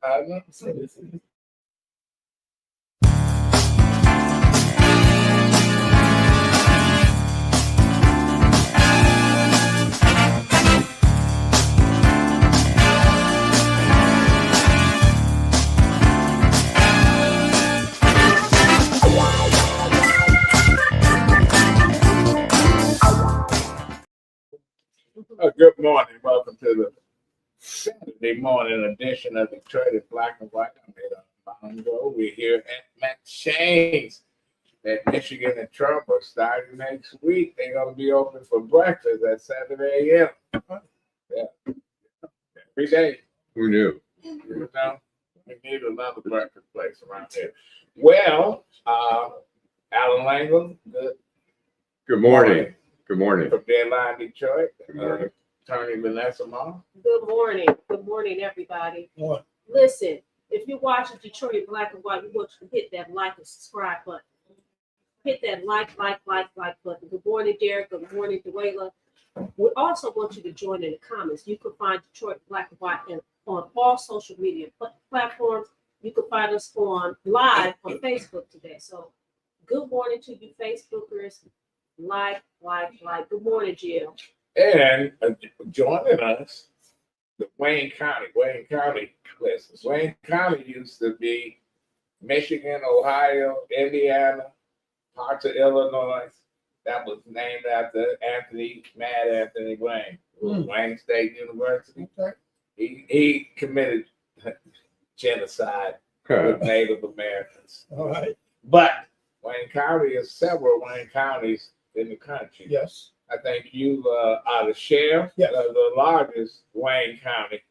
No. Good morning. Welcome to the Saturday morning edition of Detroit Black and White. I'm Adolph Mongo. We're here at McShane's at Michigan and Trump are starting next week. They're going to be open for breakfast at 7 a.m. Yeah. Every day. Who knew? You know, we need another breakfast place around here. Well, Allan Lengel, Good morning. Good morning. From Deadline Detroit. Attorney Vanessa. Good morning. Good morning, everybody. Morning. Listen, if you're watching Detroit Black and White, we want you to hit that like and subscribe button. Hit that like button. Good morning, Derek. Good morning, Dwayla. We also want you to join in the comments. You can find Detroit Black and White on all social media platforms. You can find us on live on Facebook today. So good morning to you Facebookers. Like. Good morning, Jill. And joining us, the Wayne County listens. Wayne County used to be Michigan, Ohio, Indiana, parts of Illinois. That was named after Mad Anthony Wayne, Wayne State University. Okay. He committed genocide with Native Americans. All right. But Wayne County is several Wayne counties in the country. Yes. I think you are the sheriff Yes. of the largest Wayne County.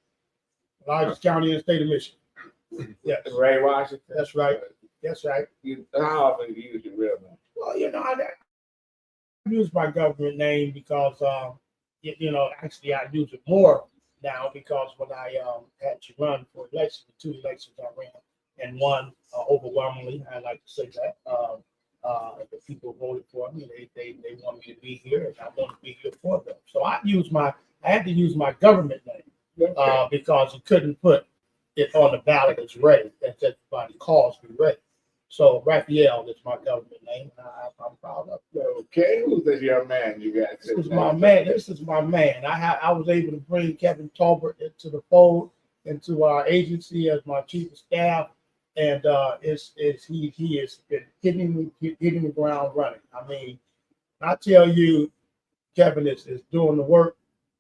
Largest county in the state of Michigan. Yes. Ray Washington. That's right. That's right. How often do you use your real name? Well, I use my government name because, actually I use it more now because when I had to run for election, the 2 elections I ran and won overwhelmingly, I like to say that. The people voted for me. They want me to be here, and I want to be here for them. So I had to use my government name because you couldn't put it on the ballot as Ray. That's everybody calls me Ray. So Raphael is my government name. I'm proud of it. Okay, who's this young man you got? This is my man. This is my man. I was able to bring Kevin Tolbert into the fold, into our agency as my chief of staff. And he has been hitting the ground running. I mean, I tell you, Kevin is doing the work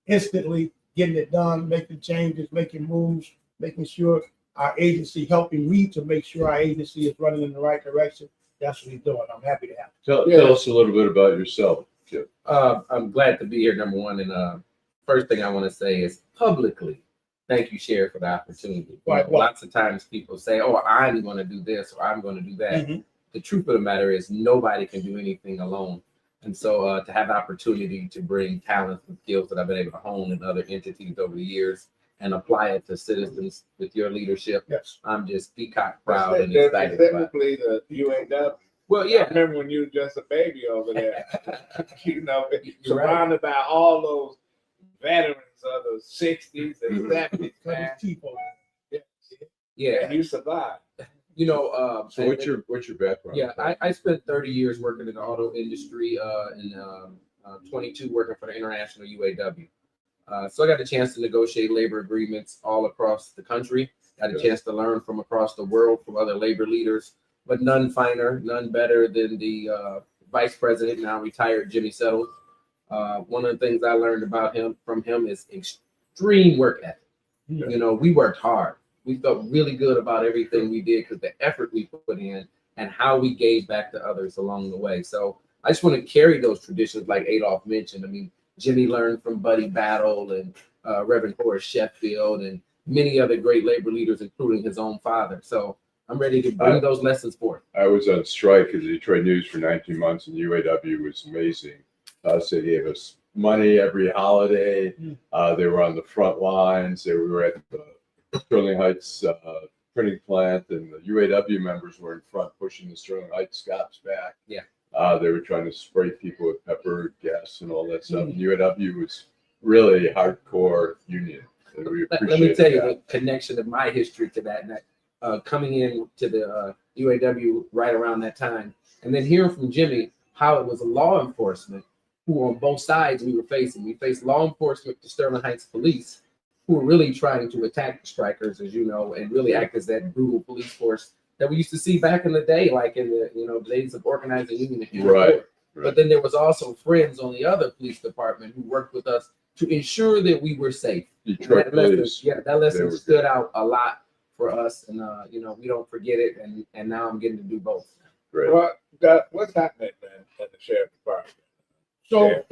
instantly, getting it done, making changes, making moves, making sure our agency, helping me to make sure our agency is running in the right direction. That's what he's doing. I'm happy to have him. Tell us a little bit about yourself, Jim. I'm glad to be here, number one. And first thing I want to say is publicly, thank you, Sheriff, for the opportunity. Right. Lots of times people say, oh, I'm going to do this or I'm going to do that. Mm-hmm. The truth of the matter is nobody can do anything alone. And so to have the opportunity to bring talents and skills that I've been able to hone in other entities over the years and apply it to citizens with your leadership, Yes. I'm just peacock proud and excited about it. Specifically the UAW. Well, yeah. I remember when you were just a baby over there. Surrounded right. by all those veterans of the 60s and 70s, Cut man. his teeth on it. Yeah. And you survived. So what's your background? Yeah, I spent 30 years working in the auto industry and 22 working for the international UAW. So I got the chance to negotiate labor agreements all across the country. Got a chance to learn from across the world from other labor leaders, but none finer, none better than the vice president, now retired Jimmy Settles. One of the things I learned from him is extreme work ethic. Yeah. We worked hard. We felt really good about everything we did because the effort we put in and how we gave back to others along the way. So I just want to carry those traditions like Adolph mentioned. I mean, Jimmy learned from Buddy Battle and Reverend Horace Sheffield and many other great labor leaders, including his own father. So I'm ready to bring those lessons forth. I was on strike at the Detroit News for 19 months, and UAW was amazing. So they gave us money every holiday. They were on the front lines. They were at the Sterling Heights printing plant, and the UAW members were in front pushing the Sterling Heights cops back. Yeah. They were trying to spray people with pepper gas and all that stuff. UAW was really a hardcore union. So we Let me appreciate tell you that. the connection of my history to that. And that coming in to the UAW right around that time, and then hearing from Jimmy how it was law enforcement who on both sides we were facing. We faced law enforcement, the Sterling Heights police, who were really trying to attack the strikers, as you know, and really act as that brutal police force that we used to see back in the day, like in the days of organizing union. Right. But then there was also friends on the other police department who worked with us to ensure that we were safe. Detroit That lesson, police. that lesson were stood good. out a lot for us, and we don't forget it. And now I'm getting to do both. Great. Well, what's happening then at the sheriff department? So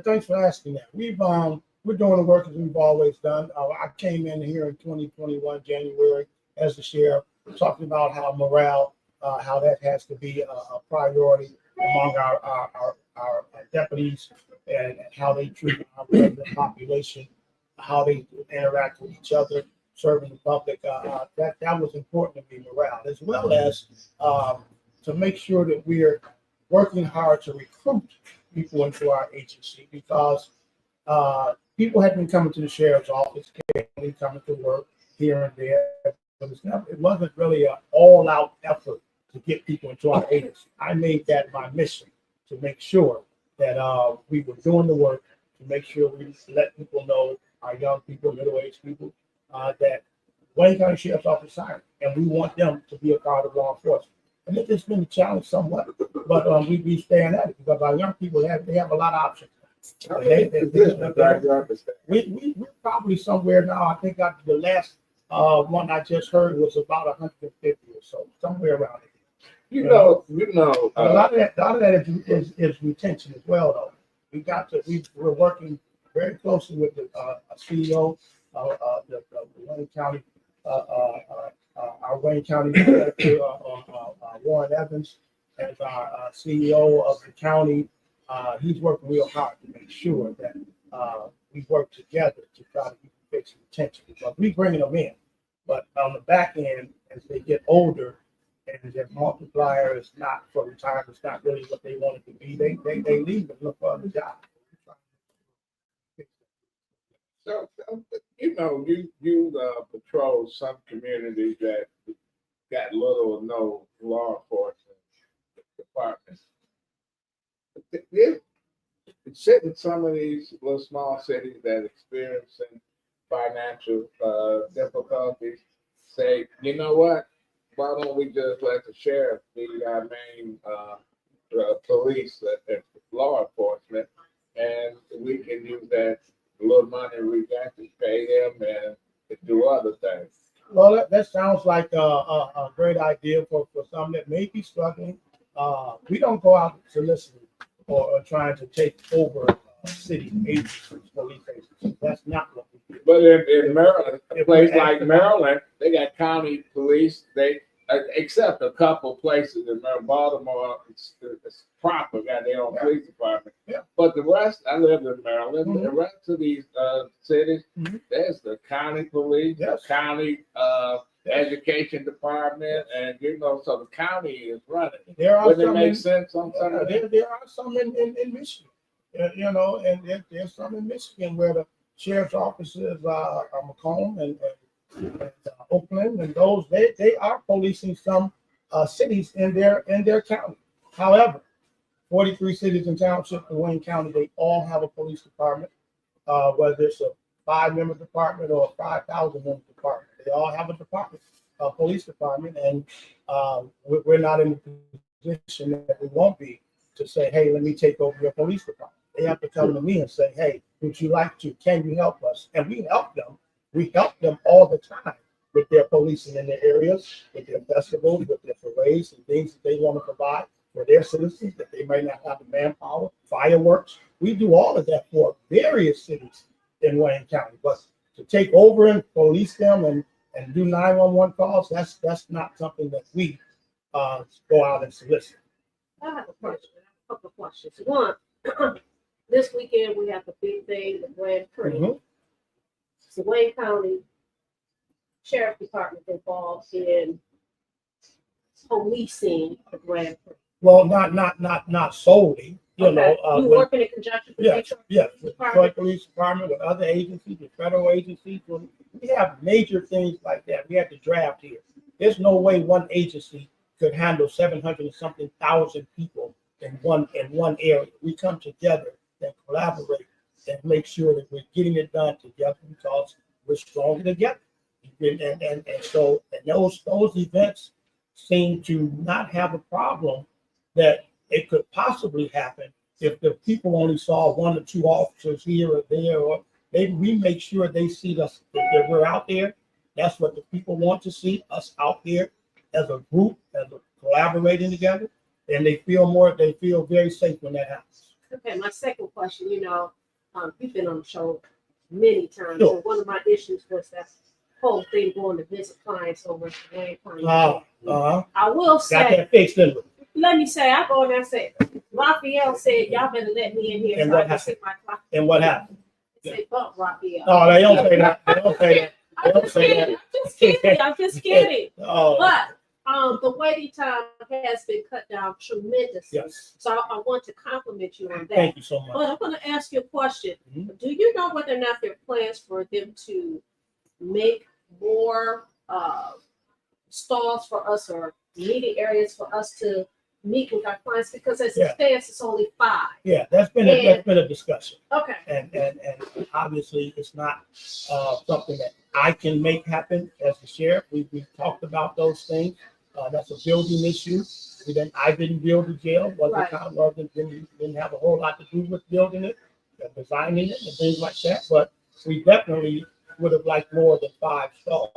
thanks for asking that. We're doing the work as we've always done. I came in here in 2021 January as the sheriff, talking about how morale, how that has to be a priority among our deputies, and how they treat our resident population, how they interact with each other, serving the public. That was important to me, morale, as well as to make sure that we are working hard to recruit people into our agency, because people had been coming to the sheriff's office, coming to work here and there, but it wasn't really an all-out effort to get people into our agency. I made that my mission, to make sure that we were doing the work, to make sure we let people know, our young people, middle-aged people, that Wayne County Sheriff's Office is silent, and we want them to be a part of law enforcement. And it's been a challenge somewhat, but we stand at it, because our young people have a lot of options. We're probably somewhere now. I think the last one I just heard was about 150 or so, somewhere around it. A lot of that is retention as well, though. We're working very closely with the CEO of the Wayne County, our Wayne County Director, Warren Evans, as our CEO of the county. He's working real hard to make sure that we work together to try to fix retention, because we bringing them in, but on the back end, as they get older and their multiplier is not for retirement, it's not really what they want it to be. They leave and look for other jobs. So you patrol some communities that got little or no law enforcement departments. Sitting some of these little small cities that experiencing financial difficulties, say, you know what? Why don't we just let the sheriff be our main police, law enforcement, and we can use that little money we got to pay them and to do other things. Well, that sounds like a great idea for some that may be struggling. We don't go out soliciting or trying to take over city agencies, police agencies. That's not what we do. But in Maryland, a place like Maryland, they got county police. They except a couple places in Maryland, Baltimore, it's proper, got their own police department. Yeah. But the rest, I lived in Maryland. Mhm. The rest of these cities, Mhm. there's the county police, Yes. the county education department, and so the county is running. There are Wouldn't it some make in, sense on some of that? there are some in Michigan, and there's some in Michigan where the sheriff's offices are Macomb and Oakland, and those they are policing some cities in their county. However, 43 cities and townships in Wayne County, they all have a police department, whether it's a 5-member department or a 5,000-member department. They all have a department, a police department, and we're not in the position that we won't be to say, hey, let me take over your police department. They have to come to me and say, hey, would you like to? Can you help us? And we help them. We help them all the time with their policing in their areas, with their festivals, with their parades and things that they want to provide for their citizens that they might not have the manpower, fireworks. We do all of that for various cities in Wayne County. But to take over and police them and do 911 calls, that's not something that we go out and solicit. I have a question, a couple of questions. One, this weekend we have the big thing, the Grand Prix. Mhm. It's the Wayne County Sheriff Department involved in policing the Grand Prix. Well, not solely, you know. Okay. You working in conjunction with Yes, Detroit yes, Police with Department? Detroit Police Department, with other agencies, with federal agencies. When we have major things like that, we have to draft here. There's no way one agency could handle 700 and something thousand people in one area. We come together and collaborate and make sure that we're getting it done together because we're stronger together. And so those events seem to not have a problem that it could possibly happen if the people only saw one or two officers here or there, or maybe we make sure they see us that we're out there. That's what the people want to see, us out there as a group, as a collaborating together, and they feel very safe when that happens. Okay, my second question, you've been on the show many times, Sure. and one of my issues was that whole thing going to visit clients over at the Wayne County. I will Got say, that fixed, didn't we? let me say, I go in there and say, Raphael said, y'all better let me in here And so I what can see my client. And what happened? They say, bump Raphael. No, they don't say that. They don't say that. They I'm don't just say kidding. that. I'm just kidding. I'm just kidding. Oh, But the waiting time has been cut down tremendously. yes. So I want to compliment you on that. Thank you so much. But I'm going to ask you a question. Mhm. Do you know whether or not there are plans for them to make more stalls for us or meeting areas for us to meet with our clients? Because as it stands, it's only 5. Yeah, that's been a discussion. Okay. And obviously it's not something that I can make happen as the sheriff. We talked about those things. That's a building issue. I didn't build the jail. Didn't have a whole lot to do with building it, designing it, and things like that. But we definitely would have liked more than 5 stalls.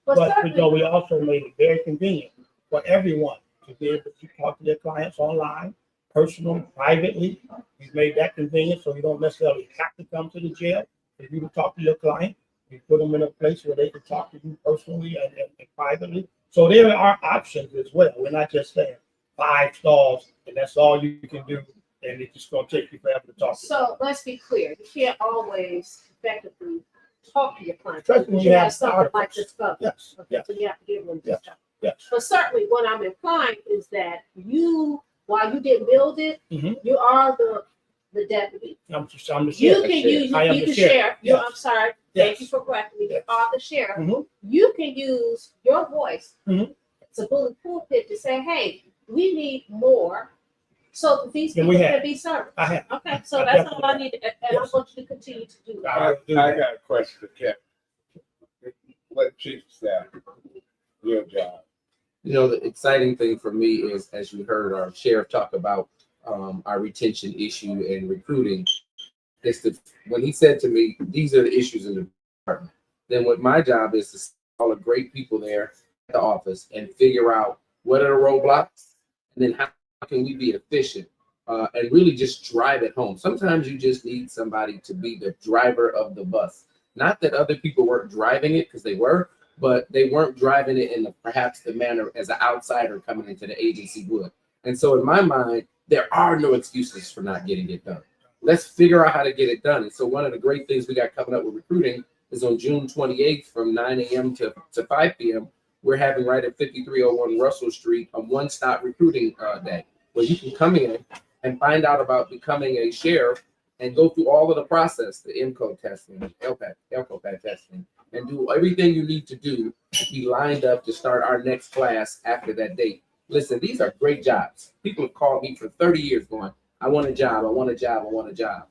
But we also made it very convenient for everyone to be able to talk to their clients online, personally, privately. We've made that convenient so you don't necessarily have to come to the jail. If you can talk to your client, we put them in a place where they can talk to you personally and privately. So there are options as well. We're not just saying 5 stalls and that's all you can do, and it's just going to take you forever to talk to them. So let's be clear. You can't always effectively talk to your clients. Especially when You you have have something like this covered. Yes, Okay, yes, so you have to give them this Yes. stuff. yes. But certainly what I'm implying is that while you didn't build it, Mhm. you are the deputy. I'm the You sheriff. can use, I am you the can sheriff. share, Yes. I'm sorry, thank Yes. you for correcting me, you Yes. are the sheriff. Mhm. You can use your voice. Mhm. It's a bullet pulpit to say, hey, we need more so that these And people we have. can be served. I have. Okay, so I that's all definitely I need, and I Yes. want you to continue to do that. I got a question for Kevin. What chief of staff? Your job. The exciting thing for me is, as you heard our sheriff talk about our retention issue and recruiting, when he said to me, these are the issues in the department, then what my job is to see all the great people there at the office and figure out what are the roadblocks, and then how can we be efficient and really just drive it home. Sometimes you just need somebody to be the driver of the bus. Not that other people weren't driving it, because they were, but they weren't driving it in perhaps the manner as an outsider coming into the agency would. And so in my mind, there are no excuses for not getting it done. Let's figure out how to get it done. And so one of the great things we got coming up with recruiting is on June 28th from 9 a.m. to 5 p.m. We're having right at 5301 Russell Street a one-stop recruiting day where you can come in and find out about becoming a sheriff and go through all of the process, the MCO testing, LCOPAD testing, and do everything you need to do to be lined up to start our next class after that date. Listen, these are great jobs. People have called me for 30 years going, I want a job, I want a job, I want a job.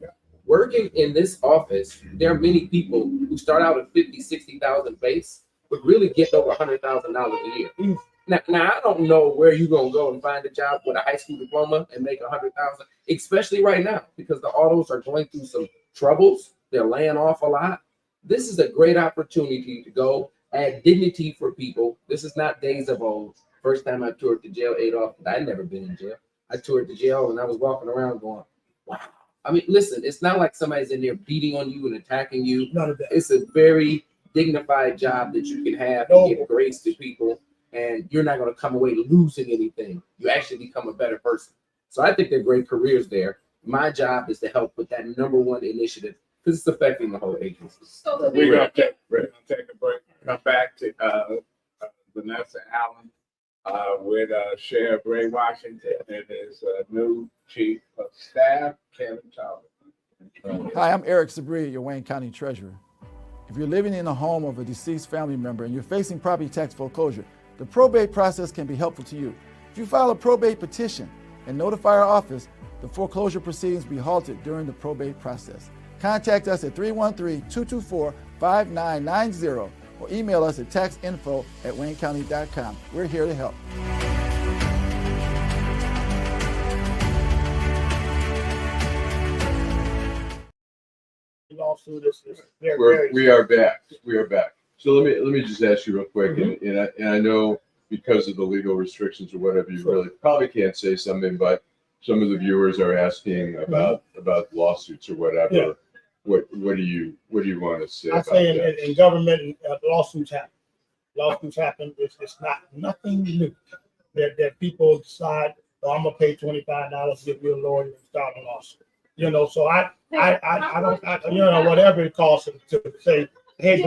Working in this office, there are many people who start out at 50, 60,000 base, but really get over $100,000 a year. Now, I don't know where you're gonna go and find a job with a high school diploma and make 100,000, especially right now, because the autos are going through some troubles. They're laying off a lot. This is a great opportunity to go add dignity for people. This is not days of old. First time I toured the jail, Adolph, I'd never been in jail. I toured the jail and I was walking around going, wow. I mean, listen, it's not like somebody's in there beating on you and attacking you. None of that. It's a very dignified job that you can have and give grace to people, and you're not going to come away losing anything. You actually become a better person. So I think they're great careers there. My job is to help with that #1 initiative because it's affecting the whole agency. So We're gonna take a break. Come back to Vanessa, Allan, with Sheriff Ray Washington and his new chief of staff, Kevin Tolbert. Hi, I'm Eric Sabri, your Wayne County Treasurer. If you're living in the home of a deceased family member and you're facing property tax foreclosure, the probate process can be helpful to you. If you file a probate petition and notify our office, the foreclosure proceedings will be halted during the probate process. Contact us at 313-224-5990 or email us at taxinfo@waynecounty.com. We're here to help. Lawsuit is very We are back. We are back. So let me just ask you real quick, and I know because of the legal restrictions or whatever, you really probably can't say something, but some of the viewers are asking about lawsuits or whatever. Yeah. What do you want to say? I about say that? in government, lawsuits happen. Lawsuits happen. It's not nothing new that people decide, oh, I'm gonna pay $25 to get me a lawyer and start a lawsuit. You know, so I don't, you know, whatever it costs to say, hey,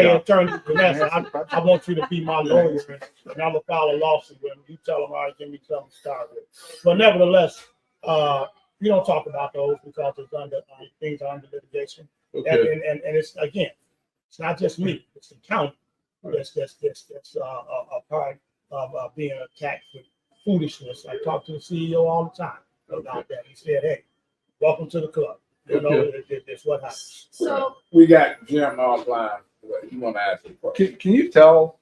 attorney Vanessa, I want you to be my lawyer and I'm gonna file a lawsuit with you. Tell them, all right, give me something to start with. But nevertheless, we don't talk about those because it's under things are under litigation. Okay. And it's again, it's not just me; it's the county that's a part of being attacked with foolishness. I talk to the CEO all the time about that. He said, "Hey, welcome to the club." You know, it's what happens. So We got Jim offline. You want to ask him question? Can you tell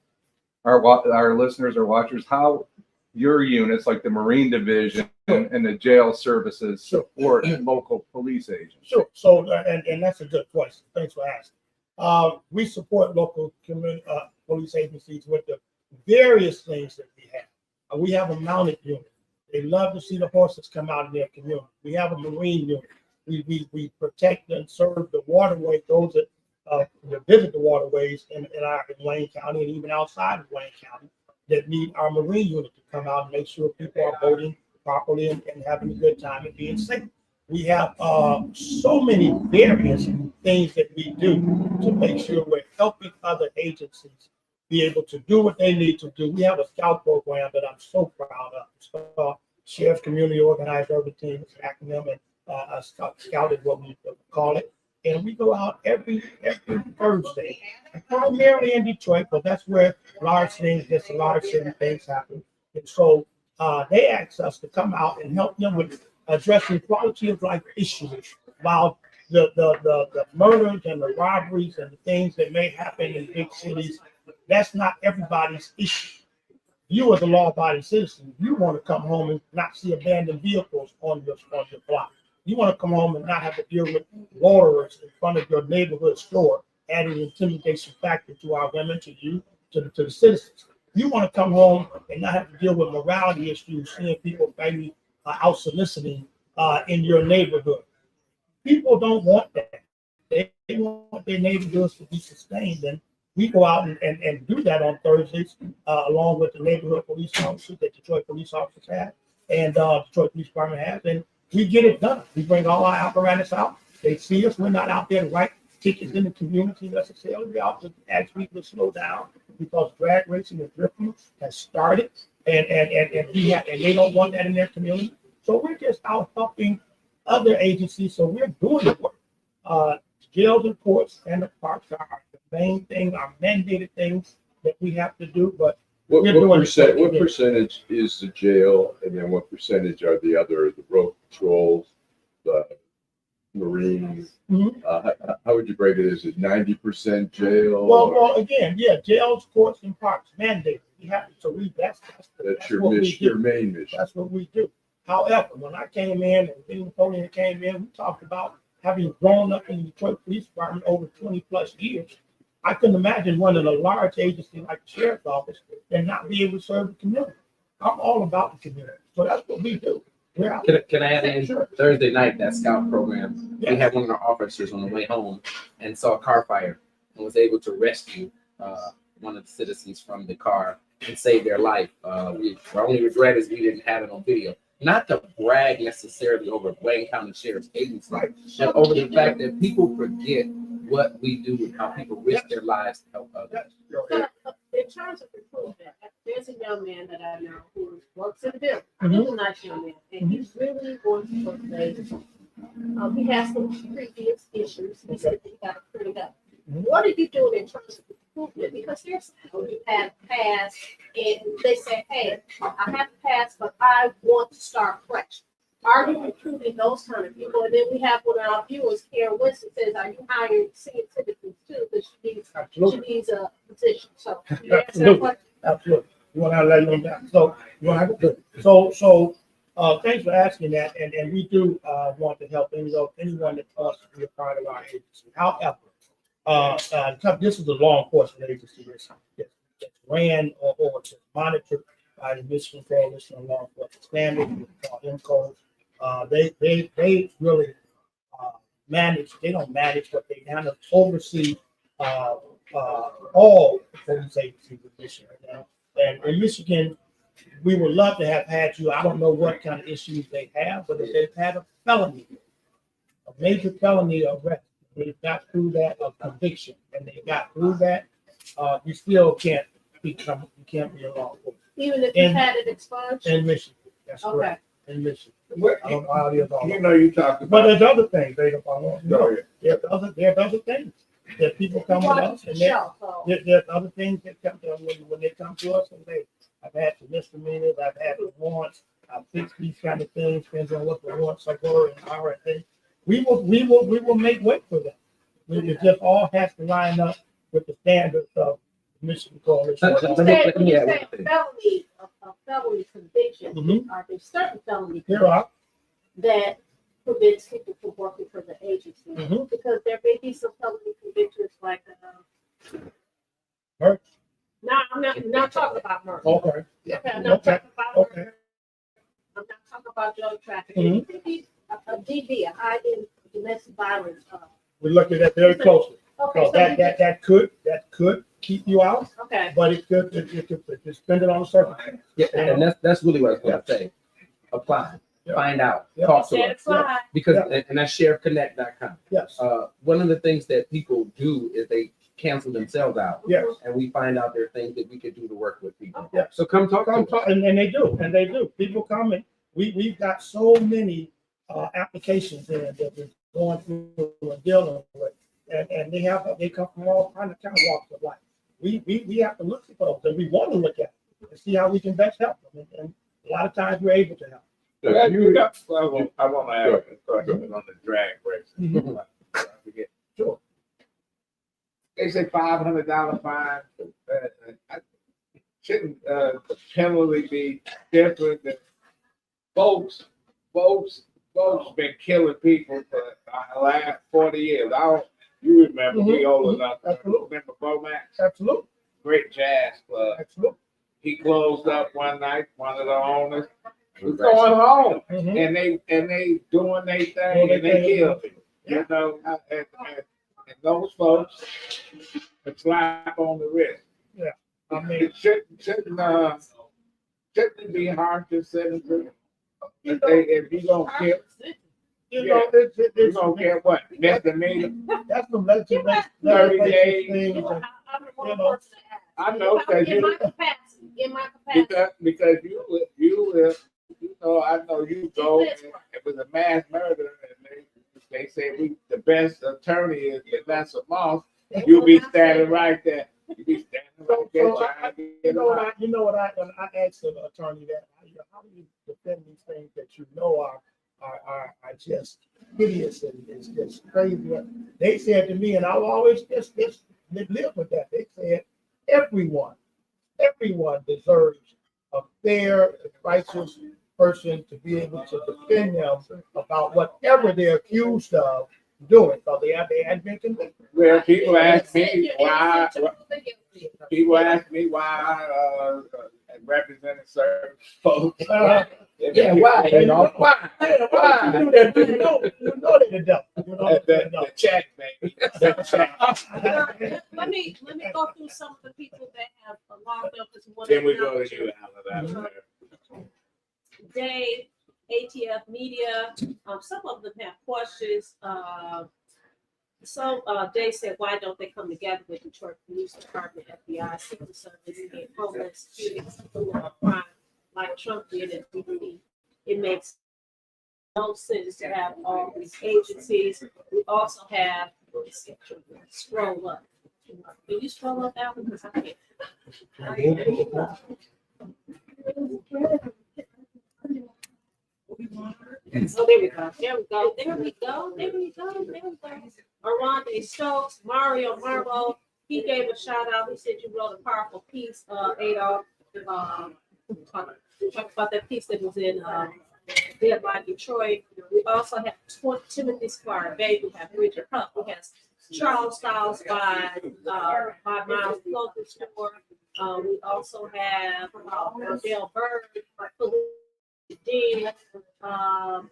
our listeners or watchers how your units, like the Marine Division and the jail services, support local police agents? Sure. So, and that's a good question. Thanks for asking. We support local community police agencies with the various things that we have. We have a mounted unit. They love to see the horses come out in their community. We have a Marine unit. We protect and serve the waterway, those that visit the waterways in Wayne County and even outside of Wayne County that need our Marine unit to come out and make sure people are voting properly and having a good time and being safe. We have so many various things that we do to make sure we're helping other agencies be able to do what they need to do. We have a scout program that I'm so proud of. It's called Sheriff's Community Organized Urban Team. It's an acronym, and scout is what we call it. And we go out every Thursday, primarily in Detroit, but that's where large things, there's a lot of certain things happen. And so they asked us to come out and help them with addressing quality of life issues while the murders and the robberies and the things that may happen in big cities. That's not everybody's issue. You as a law-abiding citizen, you want to come home and not see abandoned vehicles on your block. You want to come home and not have to deal with lawyers in front of your neighborhood store, adding intimidation factor to our women, to you, to the citizens. You want to come home and not have to deal with morality issues, seeing people maybe out soliciting in your neighborhood. People don't want that. They want their neighborhoods to be sustained, and we go out and do that on Thursdays, along with the neighborhood police officers that Detroit police officers have, and Detroit Police Department has, and we get it done. We bring all our apparatus out. They see us. We're not out there to write tickets in the community necessarily. We're out to ask people to slow down because drag racing and drifting has started, and they don't want that in their community. So we're just out helping other agencies. So we're doing the work. Jails and courts and the parks are the main thing, our mandated things that we have to do. But What percentage is the jail, and then what percentage are the road patrols, the Marines? Mhm. How would you break it? Is it 90% jail? Well, again, yeah, jails, courts, and parks mandated. We have to. So that's your what we mission, do. your main mission. That's what we do. However, when I came in and Napoleon came in, we talked about having grown up in the Detroit Police Department over 20 plus years. I couldn't imagine running a large agency like the Sheriff's Office and not be able to serve the community. I'm all about the community. So that's what we do. We're out. Can I add in? Sure. Thursday night, that scout program, Yeah. we had one of our officers on the way home and saw a car fire and was able to rescue one of the citizens from the car and save their life. Our only regret is we didn't have it on video. Not to brag necessarily over Wayne County Sheriff's Agency, Right. but over the fact that people forget what we do and how people risk their lives to help others. in terms of improvement, there's a young man that I know who works in the building. Mhm. He's a nice young man, and he's really going to play. He has some previous issues. He said he got to clean it up. Mhm. What are you doing in terms of improvement? Because there's people who have passed and they say, hey, I have passed, but I want to start fresh. Are you recruiting those kind of people? And then we have one of our viewers, Karen Winston, says, are you hiring senior citizens too? Because she Absolutely. needs a position. So can you answer that question? Absolutely. You want to let them down. So you want to have good. Thanks for asking that. And we do want to help anyone that wants to be a part of our agency. However, this is a law enforcement agency that's ran or monitored by the Michigan Coalition on Law Enforcement Standards, called MCO. They really manage. They don't manage, but they kind of oversee all police agencies in Michigan. And in Michigan, we would love to have had you. I don't know what kind of issues they have, but if they've had a felony, a major felony arrest, they got through that, a conviction, and they got through that, you still can't be a law enforcement. Even if you had it expunged? In Michigan, that's Okay. correct. In Michigan. What, I don't know how the other. you know, you talked But about. there's other things, they don't follow. Go ahead. There's other things that people come with us, and there's other things that come to us when they come to us, and I've had some misdemeanors, I've had the warrants, I've fixed these kind of things, depends on what the warrants are going and our thing. We will make way for that. It just all has to line up with the standards of Michigan Coalition. When you say a felony conviction, Mhm. are there certain felony Here are. that prevents people from working for the agency? Mhm. Because there may be some felony convictions like, Murder. no, I'm not talking about murder. Okay. Okay, I'm not talking about Okay. murder. I'm not talking about drug trafficking. It could be a DV, a high-end domestic violence. We looked at that very closely. Okay, So that could keep you out, okay. but it could depend on the circumstance. Yeah, and that's really what I was gonna say. Apply, Yeah. find out, Yeah. talk to Said us. apply. Because, Yeah. and that's shareconnect.com. Yes. One of the things that people do is they cancel themselves out. Yes. And we find out there are things that we could do to work with people. Yeah. So come talk to us. And they do. People come in. We've got so many applications in that we're going through and dealing with, and they come from all kind of walks of life. We have to look at those, and we want to look at them and see how we can best help them. And a lot of times we're able to help. So I you- want to ask a question on the drag race. Mhm. I forget. Sure. They say $500 fine. Shouldn't the penalty be different than folks been killing people for the last 40 years. You remember, we old enough. Absolutely. Remember Bomax? Absolutely. Great jazz club. Absolutely. He closed up one night, one of the owners was going home. Mhm. And they doing their thing Doing and their they thing. killed people. You know, and those folks a slap on the wrist. I mean, It shouldn't it be hard to citizens if you don't kill, you know, you it's don't care what misdemeanor. that's the legislation. 30 days. things that- I'm the wrong person to ask. I know, 'cause In you- my capacity. Because you know, I know you go, and it was a mass murder, and they say the best attorney is Vanessa Moss. You be standing right there. You be standing right there trying to get out. You know what I asked the attorney that, how do you defend these things that you know are just hideous and it's just crazy? They said to me, and I'll always just live with that. They said everyone deserves a fair, righteous person to be able to defend them about whatever they're accused of doing, because they had been convicted. Well, people ask me why. People ask me why representing certain folks. Yeah, why? You know, why? You know they're the devil. You know they're the The devil. check, baby. The check. Let me go through some of the people that have logged up as one. Then we go to you, Allan. Dave, ATF Media, some of them have questions. So Dave said, why don't they come together with Detroit Police Department, FBI, Civil Service, and Homeland Security, crime like Trump did at DP? It makes no sense to have all these agencies. We also have, scroll up. Can you scroll up, Allan? Because I can't. Oh, there we go. There we go. There we go. There we go. There we go. Arande Stokes, Mario Marlowe. He gave a shout out. He said you wrote a powerful piece, Adolph. Talk about that piece that was in Dead by Detroit. We also have Timothy Squire Bay. We have Bridget Huff. We have Charles Styles by Miles Clothing Store. We also have Dale Bird, Dean,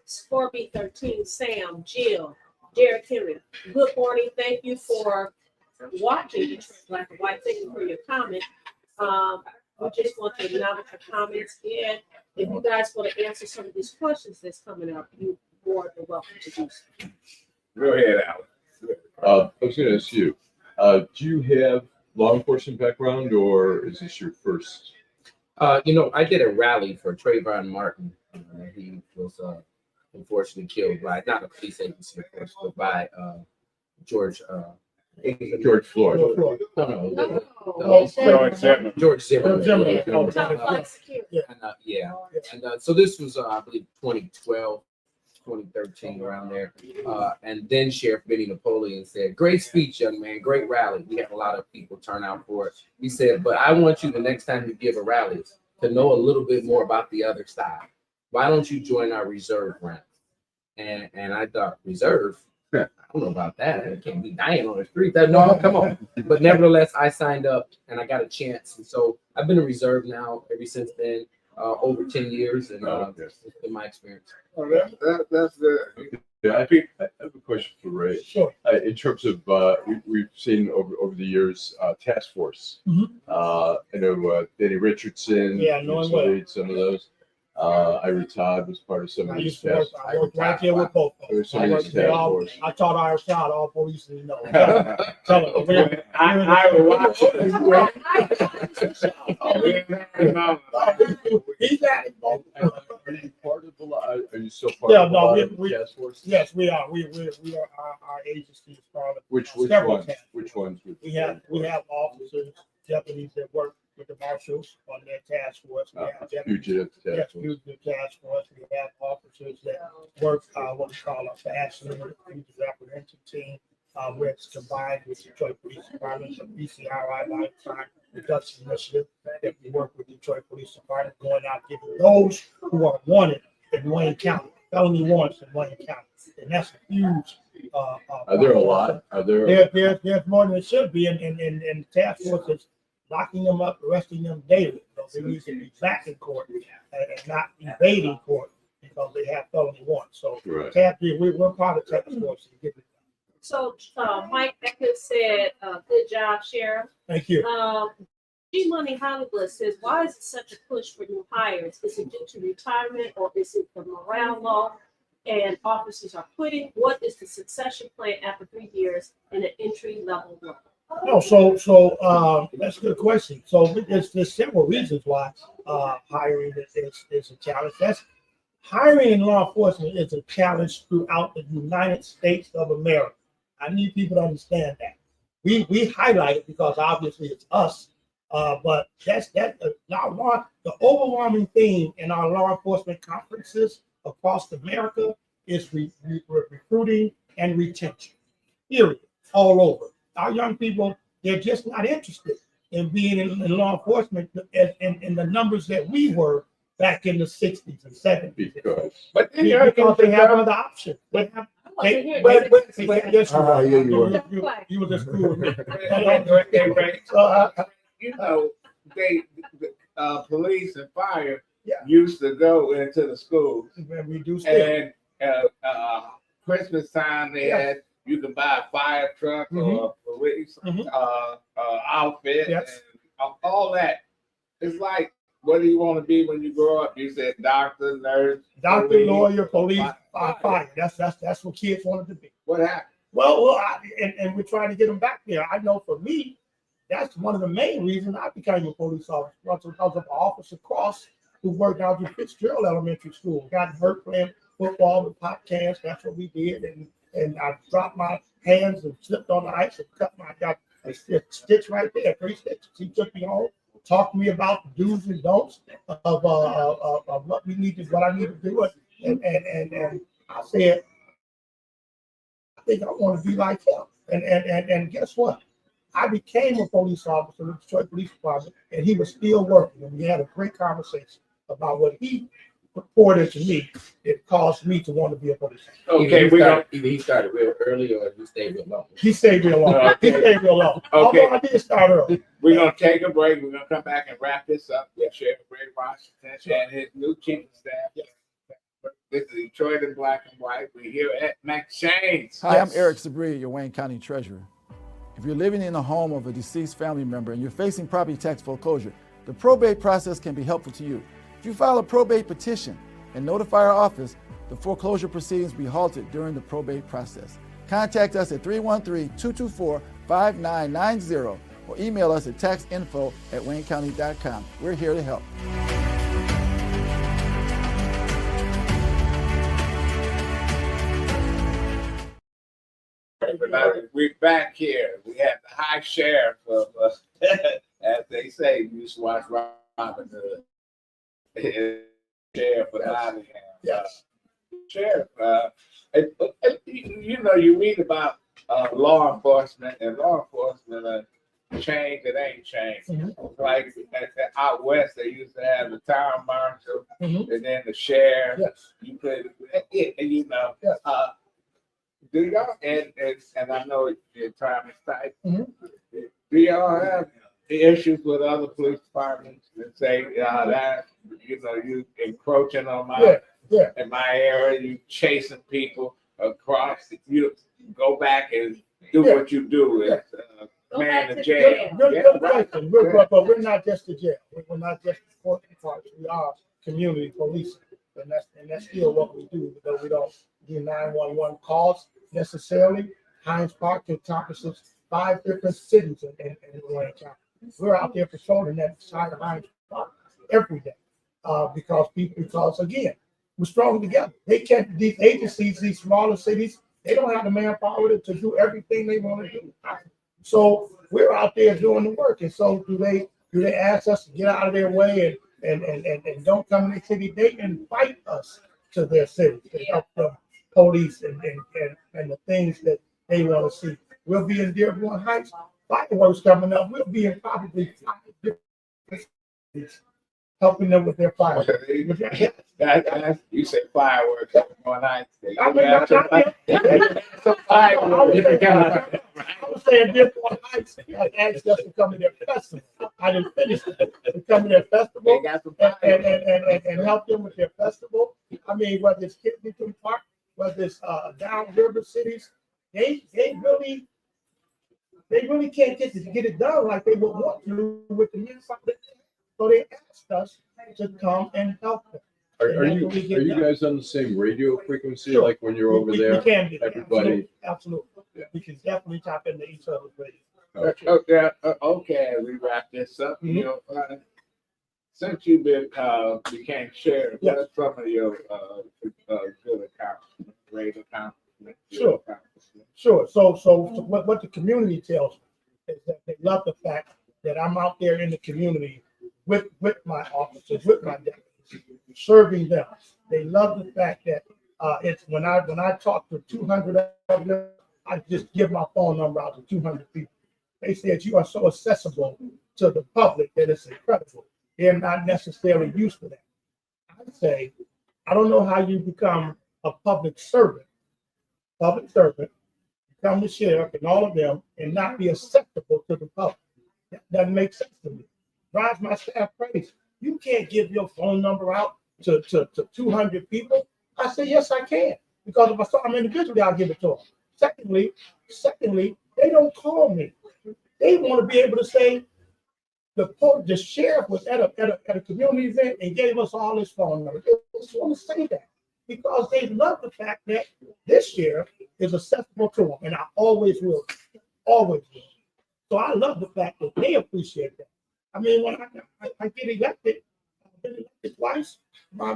Scorby 13, Sam, Jill, Derek Henry. Good morning. Thank you for watching Detroit Black and White. Thank you for your comment. We just want to acknowledge your comments. And if you guys want to answer some of these questions that's coming up, you're more than welcome to do so. Go ahead, Allan. I was going to ask you, do you have law enforcement background, or is this your first? I did a rally for Trayvon Martin. He was unfortunately killed by not a police agency, of course, but by George Floyd. No. George Zimmerman. George Zimmerman. Yeah. And so this was, I believe, 2012, 2013, around there. And then Sheriff Benny Napoleon said, "Great speech, young man, great rally." We had a lot of people turn out for it. He said, "But I want you the next time you give a rally to know a little bit more about the other side. Why don't you join our reserve ranks?" And I thought, reserve? I don't know about that. I can't be dying on the street. No, come on. But nevertheless, I signed up and I got a chance. And so I've been a reserve now ever since then, over 10 years. And it's been my experience. Oh, that's good. Yeah, I have a question for Ray. Sure. In terms of, we've seen over the years, task force. I know Danny Richardson. Yeah, knowing well. lead some of those. Ira Todd was part of some of I these used to work, task. I worked right there with both of There them. was some I of worked these there task all, force. I taught Irish Todd, all police didn't know. I will watch He's at it, both. Are you part of the? Are you still part Yeah, of the no, lot we- of we- task force? Yes, we are. We are, our agency is part of. Which several ones? task Which ones? We have officers, deputies that work with the marshals on their task force. We have deputies, Fugitive yes, task force. fugitive task force. We have officers that work, what we call a fast lane, fugitive apprehension team, where it's combined with Detroit Police Department, the BCRI lifetime reduction initiative that we work with Detroit Police Department, going out giving those who are wanted in Wayne County, felony warrants in Wayne County. And that's a huge, Are there a lot? Are there? There's more than it should be, and the task force is locking them up, arresting them daily. So they need to be back in court and not evading court because they have felony warrants. So Right. we're part of task force to get it done. So Mike Beckett said, good job, Sheriff. Thank you. G-Money Hollywood says, why is it such a push for new hires? Is it due to retirement or is it the morale law and officers are quitting? What is the succession plan after 3 years in an entry level role? No, so that's a good question. So there's several reasons why hiring is a challenge. Hiring in law enforcement is a challenge throughout the United States of America. I need people to understand that. We highlight it because obviously it's us, but the overwhelming theme in our law enforcement conferences across America is recruiting and retention. Period. All over. Our young people, they're just not interested in being in law enforcement in the numbers that we were back in the 60s and 70s. Because Because they have other options. They have, wasn't here. yes, you was in school with me. You know, police and fire Yeah. used to go into the schools, We do still. and Christmas time they Yeah. had, you can buy a fire truck or a police outfit, Yes. and all that. It's like, what do you want to be when you grow up? You said doctor, nurse, Doctor, police, lawyer, police, fire. fire. That's what kids wanted to be. What happened? And we're trying to get them back there. I know for me, that's one of the main reasons I became a police officer, because of Officer Cross, who worked out at Fitzgerald Elementary School, got hurt playing football with pop cans. That's what we did, and I dropped my hands and slipped on the ice and got a stitch right there, 3 stitches. He took me home, talked to me about the do's and don'ts of what I need to do, and I said, I think I want to be like him. And guess what? I became a police officer in the Detroit Police Department, and he was still working. And we had a great conversation about what he reported to me. It caused me to want to be a police officer. Okay, Either he started real early or he stayed real long. He stayed real long. Okay. He stayed real long. Okay. Although I did start early. We're gonna take a break. We're gonna come back and wrap this up with Sheriff Ray Washington and his new chief of staff. This is Detroit in Black and White. We're here at McShane's. Hi, I'm Eric Sabri, your Wayne County Treasurer. If you're living in the home of a deceased family member and you're facing property tax foreclosure, the probate process can be helpful to you. If you file a probate petition and notify our office, the foreclosure proceedings will be halted during the probate process. Contact us at 313-224-5990 or email us at taxinfo@waynecounty.com. We're here to help. Everybody, we're back here. We have the high sheriff of, as they say, you used to watch Robin Hood. Sheriff of Nottingham. Yes. Sheriff, you know, you read about law enforcement, and law enforcement change that ain't changed. Mhm. Like out west, they used to have the town marshal, Mhm. and then the sheriff. Yes. You could, and you know, Yes. do y'all, and I know your time is tight. Mhm. Do y'all have the issues with other police departments that say, that, you know, you encroaching on my, Yeah. in my area, you chasing people across, you go back and do Yeah. what you do is, Go man back the to jail. jail. Good question. But we're not just the jail. We're not just the court department. We are community policing, and that's still what we do. Because we don't do 911 calls necessarily. Hines Park encompasses 5 different cities in Wayne County. We're out there patrolling that side of Hines Park every day because again, we're strong together. They can't. These agencies, these smaller cities, they don't have the manpower to do everything they want to do. So we're out there doing the work. And so do they ask us to get out of their way and don't come to the city? They invite us to their city to help them police and the things that they want to see. We'll be in Dearborn Heights, fireworks coming up. We'll be in probably 5 different cities helping them with their fireworks. You say fireworks one night. I mean, not some fireworks. I was saying Dearborn Heights asked us to come to their festival. I didn't finish it. To come to their festival and help them with their festival. I mean, whether it's Kensington Park, whether it's downriver cities, they really can't get it done like they would want to with the municipality. So they asked us to come and help them. Are you guys on the same radio frequency, Sure. like when you're over there? We can be. Everybody. Absolutely. Yeah. We can definitely tap into each other's radio. Okay, we wrap this up. You know, since you became sheriff, Yes. what's some of your good accomplishments, great accomplishments? Sure. Sure. So what the community tells me is that they love the fact that I'm out there in the community with my officers, with my deputies, serving them. They love the fact that it's when I talk to 200 of them, I just give my phone number out to 200 people. They said you are so accessible to the public that it's incredible. They're not necessarily used to that. I say, I don't know how you become a public servant, become the sheriff and all of them, and not be acceptable to the public. That doesn't make sense to me. Drives my staff crazy. You can't give your phone number out to 200 people. I say, yes, I can. Because if I saw them individually, I'll give it to them. Secondly, they don't call me. They want to be able to say, the sheriff was at a community event and gave us all his phone number. They just want to say that. because they love the fact that this year is accessible to them, and I always will, always will. So I love the fact that they appreciate that. I mean, when I get elected, I've been elected twice. My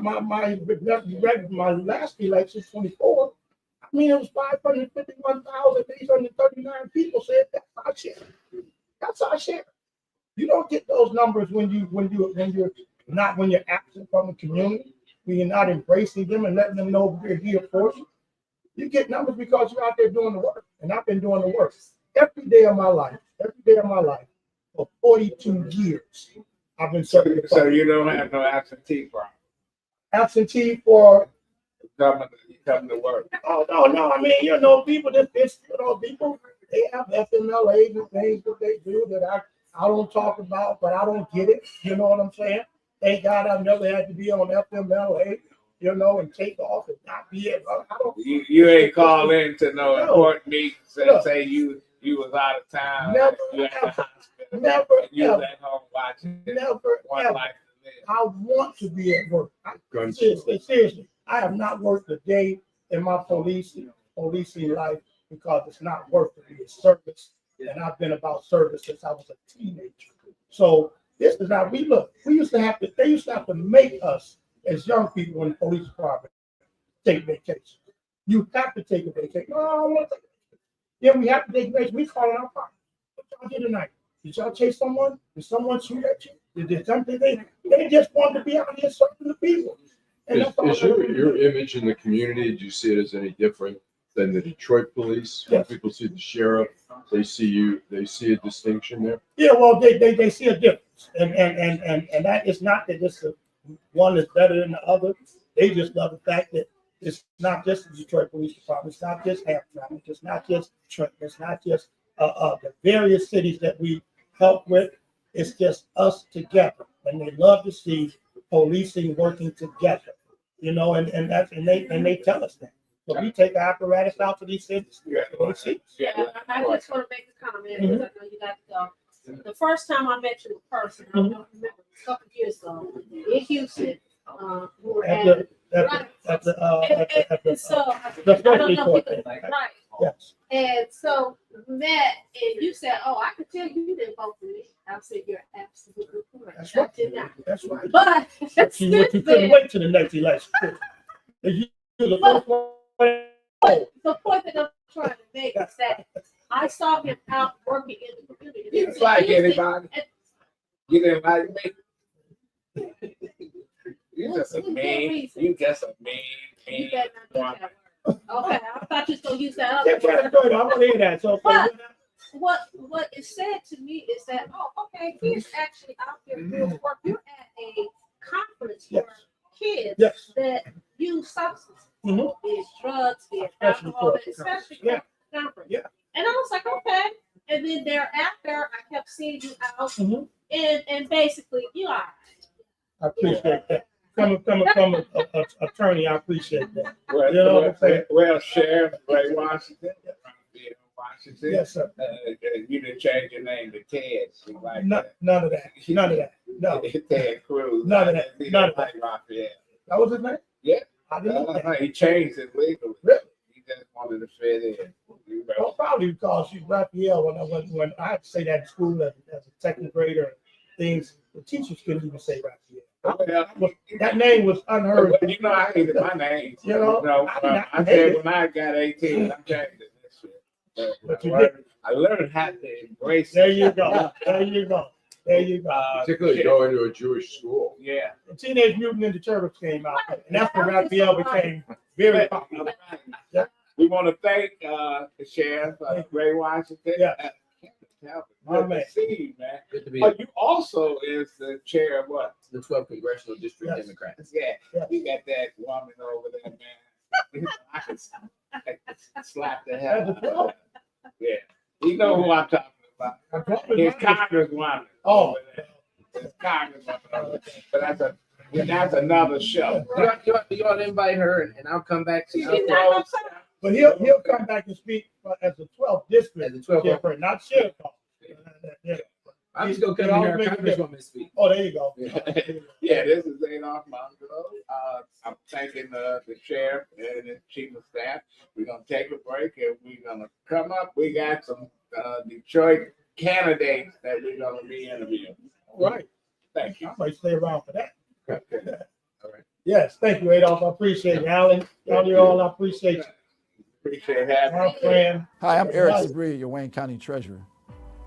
last election, 24. I mean, it was 551,839 people said that's our share. That's our share. You don't get those numbers when you're absent from the community, when you're not embracing them and letting them know we're here for you. You get numbers because you're out there doing the work, and I've been doing the work every day of my life for 42 years. I've been serving. So you don't have no absentee problem. Absentee for Coming to work. Oh no! I mean, people people they have FMLAs and things that they do that I don't talk about, but I don't get it. You know what I'm saying? Thank God I've never had to be on FMLA, and take off and not be it. I don't. You ain't call in to no important meetings and No. say you was out of town. Never, You at the ever. hospital. Never, You was ever. at home watching Never, One ever. Life to Live. I want to be at work. Guns. Seriously, I have not worked a day in my policing life because it's not work to be a service, and I've been about service since I was a teenager. So this is how we look. They used to have to make us as young people in the police department take vacation. You have to take a vacation. No, I don't want to take a vacation. Yeah, we have to take a vacation. We call it our partner. What y'all did tonight? Did y'all chase someone? Did someone shoot at you? Did something? They just want to be out here serving the people. And Is, that's all is your image in the community, do you see it as any different than the Detroit police? When people see the sheriff, they see a distinction there? Yeah, well, they see a difference. And that is not that this one is better than the other. They just love the fact that it's not just the Detroit Police Department, it's not just Hampton, it's not just Trenton, it's not just the various cities that we help with. It's just us together. And they love to see policing working together, and they tell us that. So we take our apparatus out to these cities. I just want to make a comment because I know you got to go. The first time I met you in person, I don't remember, a couple of years ago in Houston. We were At the right. Yes. And so we met, and you said, "Oh, I could tell you didn't vote for me." I said, "You're absolutely correct. That's right. I did not." That's right. But You since couldn't then, wait till the next election. The first one. the point that I'm trying to make is that I saw him out working in the community. You didn't like anybody. You didn't like me. You just a mean. You just a mean. You better not do that word. Okay, I thought you was gonna use that Yeah, other yeah, word. good. I want to hear that. So, But what is said to me is that, oh, okay, he's actually out here doing work. You're at a conference Yes. for kids Yes. that use substances, Mhm. be it drugs, be it Especially alcohol, for- especially yeah. for conference. Yeah. And I was like, okay. And then thereafter, I kept seeing you out, Mhm. and basically, you are. I appreciate that. Coming from an attorney, I appreciate that. Well, You know what I'm saying? well, Sheriff Ray Washington. Washington. Yes, sir. You didn't change your name to Ted. You like None of that. None of that. No. Ted Cruz. None of that. He None didn't of like Raphael. That was his name? Yeah. I didn't know that. He changed it legally. Really? He just wanted to fit in. You know. Well, probably because she's Raphael. When I had to say that in school as a second grader, and things the teachers couldn't even say Raphael. Well, That name was unheard. you know, I hated my name. You know, I said when I got 18, I'm changing this shit. But you I learned how to embrace There it. you go. There you go. There you go. Particularly shit. going to a Jewish school. Yeah. The Teenage Mutant Ninja Turtles came out, and that's when Raphael became very popular. Yeah. We want to thank the sheriff, Ray Washington. Yeah. My Good man. to see you, man. Good to be But you also is the chair of what? the 12th Congressional District Yes. Democrats. Yeah. Yeah. You got that woman over there, man. I could slap the hell out of her. Yeah. You know who I'm talking about. His Congresswoman. Oh. over there. His Congresswoman over there. But that's another show. You ought to invite her, and I'll come back to She's you. not gonna say. But he'll come back and speak as the 12th district As the 12th. chairperson, not sheriff. Yeah. I'm just gonna come in here. Congresswoman speak. Oh, there you go. Yeah, this is Adolph Mongo. I'm thanking the sheriff and the chief of staff. We're gonna take a break and we're gonna come up. We got some Detroit candidates that we're gonna be interviewing. All right. Thank you. I might stay around for that. All right. Yes, thank you, Adolph. I appreciate it. Allan, y'all, I appreciate you. Appreciate having Our you. friend. Hi, I'm Eric Sabri, your Wayne County Treasurer.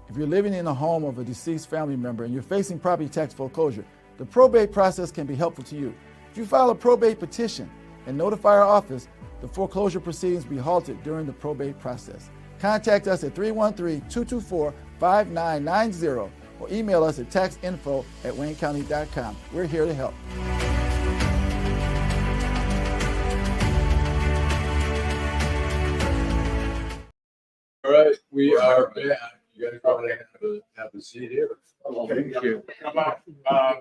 If you're living in the home of a deceased family member and you're facing property tax foreclosure, the probate process can be helpful to you. If you file a probate petition and notify our office, the foreclosure proceedings will be halted during the probate process. Contact us at 313-224-5990 or email us at taxinfo@waynecounty.com. We're here to help. All right, we are back. You gotta go ahead and have a seat here. Thank you. Come on.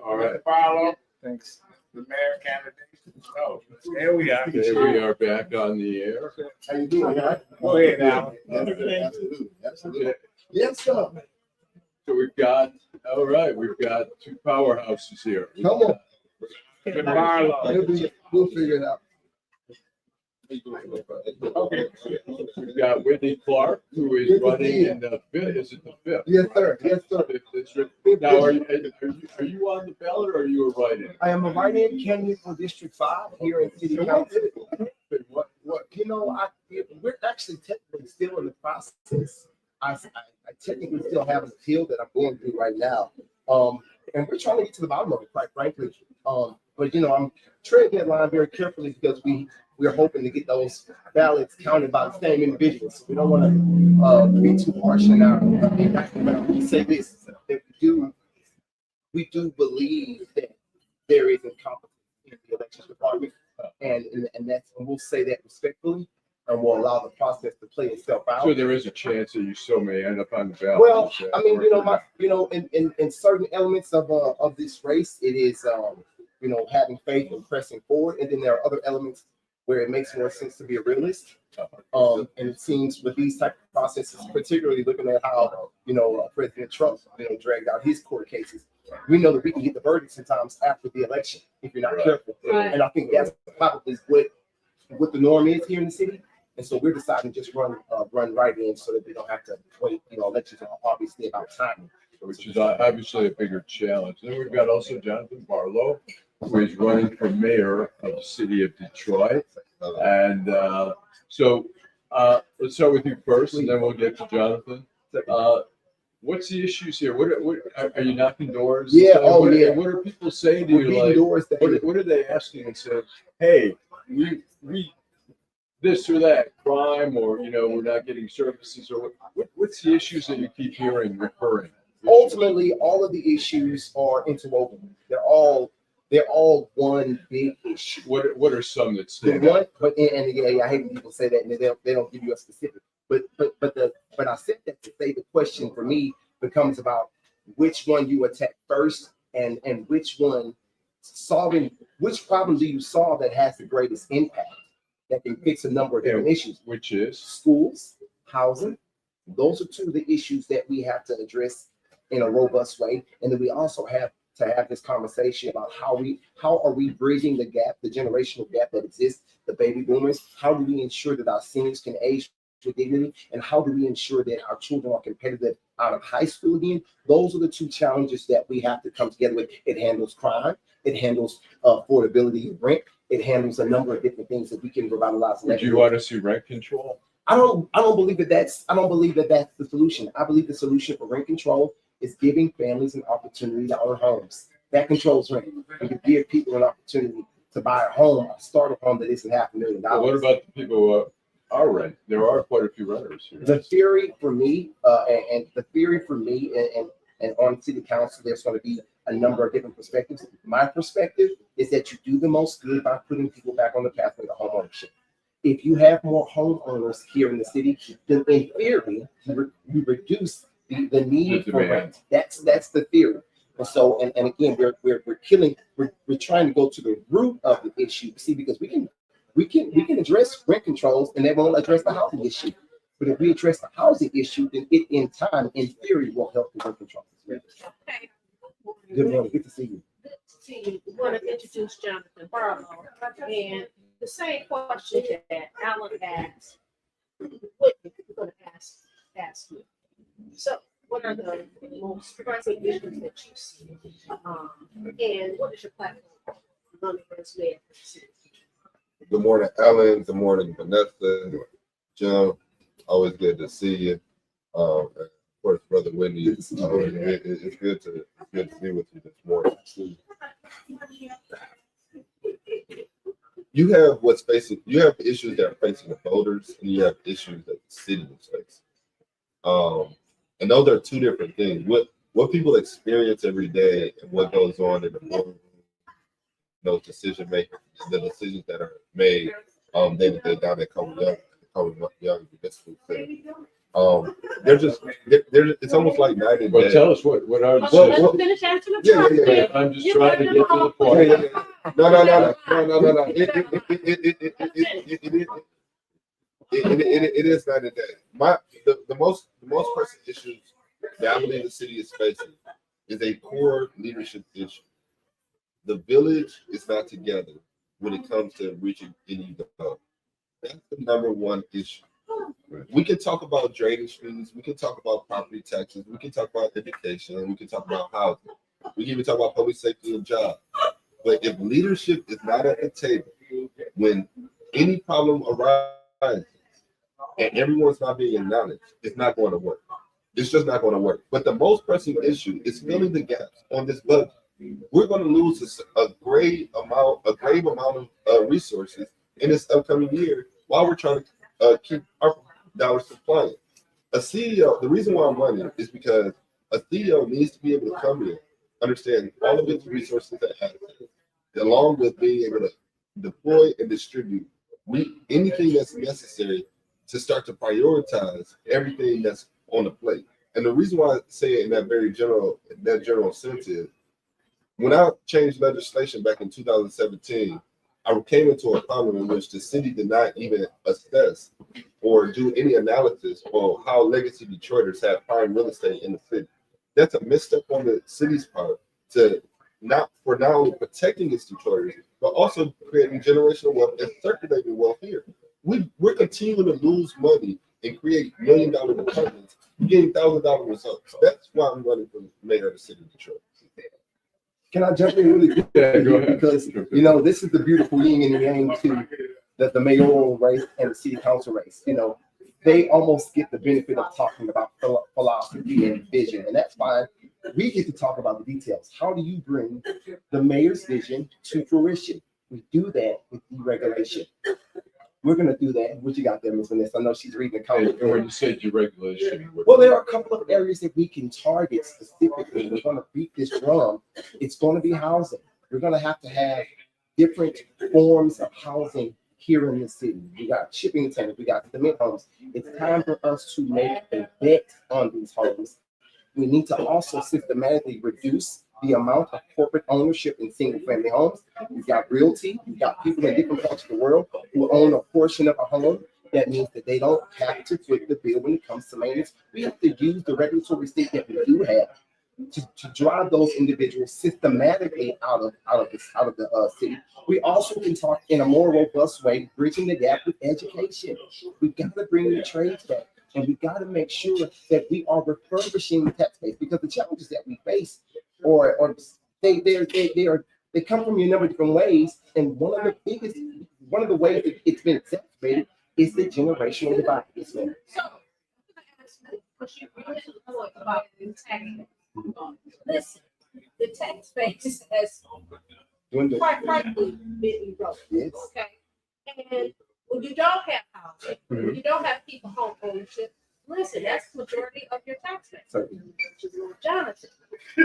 All right. Follow Thanks. the mayor candidate. Oh, there we are. Okay, we are back on the air. How you doing? Go ahead now. Absolutely. Absolutely. Okay, Yes, sir. so we've got two powerhouses here. Come on. John Barlow. We'll figure it out. Okay. We've got Whitney Clarke, who is running in the fifth. Is it the fifth? Yes, sir. Yes, sir. Fifth district. Now, are you on the ballot or are you a write-in? I am a write-in candidate for District 5 here in City Council. What? We're actually technically still in the process. I technically still have an appeal that I'm going through right now. And we're trying to get to the bottom of it, quite frankly. But I'm treading that line very carefully because we're hoping to get those ballots counted by the same individuals. So we don't want to be too harsh in our background. We say this, that we do believe that there is incompetence in the elections department, and we'll say that respectfully, and we'll allow the process to play itself out. So there is a chance that you still may end up on the ballot. Well, I mean, in certain elements of this race, it is having faith and pressing forward, and then there are other elements where it makes more sense to be a realist. And it seems with these type of processes, particularly looking at how President Trump dragged out his court cases, we know that we can get the verdict sometimes after the election if you're not careful. Right. And I think that's probably what the norm is here in the city. And so we're deciding to just run right in so that we don't have to wait. Elections are obviously about time. Which is obviously a bigger challenge. Then we've got also Jonathan Barlow, who is running for mayor of the city of Detroit. And so let's start with you first, and then we'll get to Jonathan. What's the issues here? What are you knocking doors? Yeah, What yeah. What are people saying to We're you? beating Like, doors down. what are they asking and saying? Hey, we this or that crime, or we're not getting services, or what's the issues that you keep hearing recurring? Ultimately, all of the issues are interwoven. They're all one big issue. What are some that The stand one, out? but I hate when people say that and they don't give you a specific. But I said that to say the question for me becomes about which one you attack first and which problem do you solve that has the greatest impact that can fix a number of different issues. Which is Schools, housing, those are two of the issues that we have to address in a robust way. And then we also have to have this conversation about how are we bridging the gap, the generational gap that exists, the baby boomers. How do we ensure that our seniors can age with dignity, and how do we ensure that our children are competitive out of high school again? Those are the two challenges that we have to come together with. It handles crime, it handles affordability of rent, it handles a number of different things that we can revitalize. would you want to see rent control? I don't believe that that's the solution. I believe the solution for rent control is giving families an opportunity to own homes. That controls rent. And to give people an opportunity to buy a home, start a home that isn't $500,000. Well, what about the people who are rent? There are quite a few renters here. The theory for me, and on city council, there's going to be a number of different perspectives. My perspective is that you do the most good by putting people back on the pathway to home ownership. If you have more homeowners here in the city, then in theory, you reduce the need for rent. That's the theory. And so, and again, we're trying to go to the root of the issue. See, because we can address rent controls, and that won't address the housing issue. But if we address the housing issue, then it in time, in theory, will help the working class. Okay. Good morning, good to see you. Good to see you. We want to introduce Jonathan Barlow. And the same question that Allan asked, Whitney, we're going to ask you. So, what are the most pressing issues that you see? And what is your platform on as mayor for the city? Good morning, Allan. Good morning, Vanessa. Jim, always good to see you. And of course, Brother Whitney, it's good to be with you this morning. You have issues that are facing the voters, and you have issues that the city is facing. And those are two different things. What people experience every day and what goes on in the boardroom, those decision making, the decisions that are made day to day down at Young. It's almost like night and But day. tell us what are the Well, decisions? let's finish answering the Yeah. question. I'm just trying to get to the point. No. It is night and day. The most pressing issues that I believe the city is facing is a core leadership issue. The village is not together when it comes to reaching any goal. That's the number one issue. We can talk about drainage fees, we can talk about property taxes, we can talk about education, we can talk about housing, we can even talk about public safety and jobs. But if leadership is not at the table, when any problem arises and everyone's not being acknowledged, it's not going to work. It's just not going to work. But the most pressing issue is filling the gaps on this budget. We're going to lose a grave amount of resources in this upcoming year while we're trying to keep our dollars supplying. A CEO, the reason why I'm running is because a CEO needs to be able to come in, understand all of its resources that have, along with being able to deploy and distribute anything that's necessary to start to prioritize everything that's on the plate. And the reason why I say it in that very general sense is, when I changed legislation back in 2017, I came into a problem in which the city did not even assess or do any analysis on how legacy Detroiters have prime real estate in the city. That's a misstep on the city's part to not only protecting its Detroiters, but also creating generational wealth and circulating wealth here. We're continuing to lose money and create $1 million apartments, getting $1,000 results. That's why I'm running for mayor of the city of Detroit. Can I jump in really quick? Yeah, go ahead. Because, this is the beautiful yin and yang to the mayoral race and the city council race. They almost get the benefit of talking about philosophy and vision, and that's fine. We get to talk about the details. How do you bring the mayor's vision to fruition? We do that with deregulation. We're going to do that. What you got there, Ms. Vanessa? I know she's reading the comment. And when you say deregulation, Well, there are a couple of areas that we can target specifically. We're going to beat this drum. It's going to be housing. We're going to have different forms of housing here in the city. We got shipping containers. We got cement homes. It's time for us to make a bet on these homes. We need to also systematically reduce the amount of corporate ownership in single-family homes. You've got realty. You've got people in different parts of the world who own a portion of a home. That means that they don't have to foot the bill when it comes to maintenance. We have to use the regulatory state that we do have to drive those individuals systematically out of the city. We also can talk in a more robust way, bridging the gap with education. We've got to bring the trades back, and we've got to make sure that we are refurbishing the tax base, because the challenges that we face, they come from a number of different ways, and one of the ways that it's been exacerbated is the generational divide. Yes, ma'am. So, I'm going to ask you, because you really know about the tax. Listen, the tax base has quite frankly been eroded. Yes. Okay. And when you don't have housing, when you don't have people home ownership, listen, that's the majority of your tax base. Jonathan,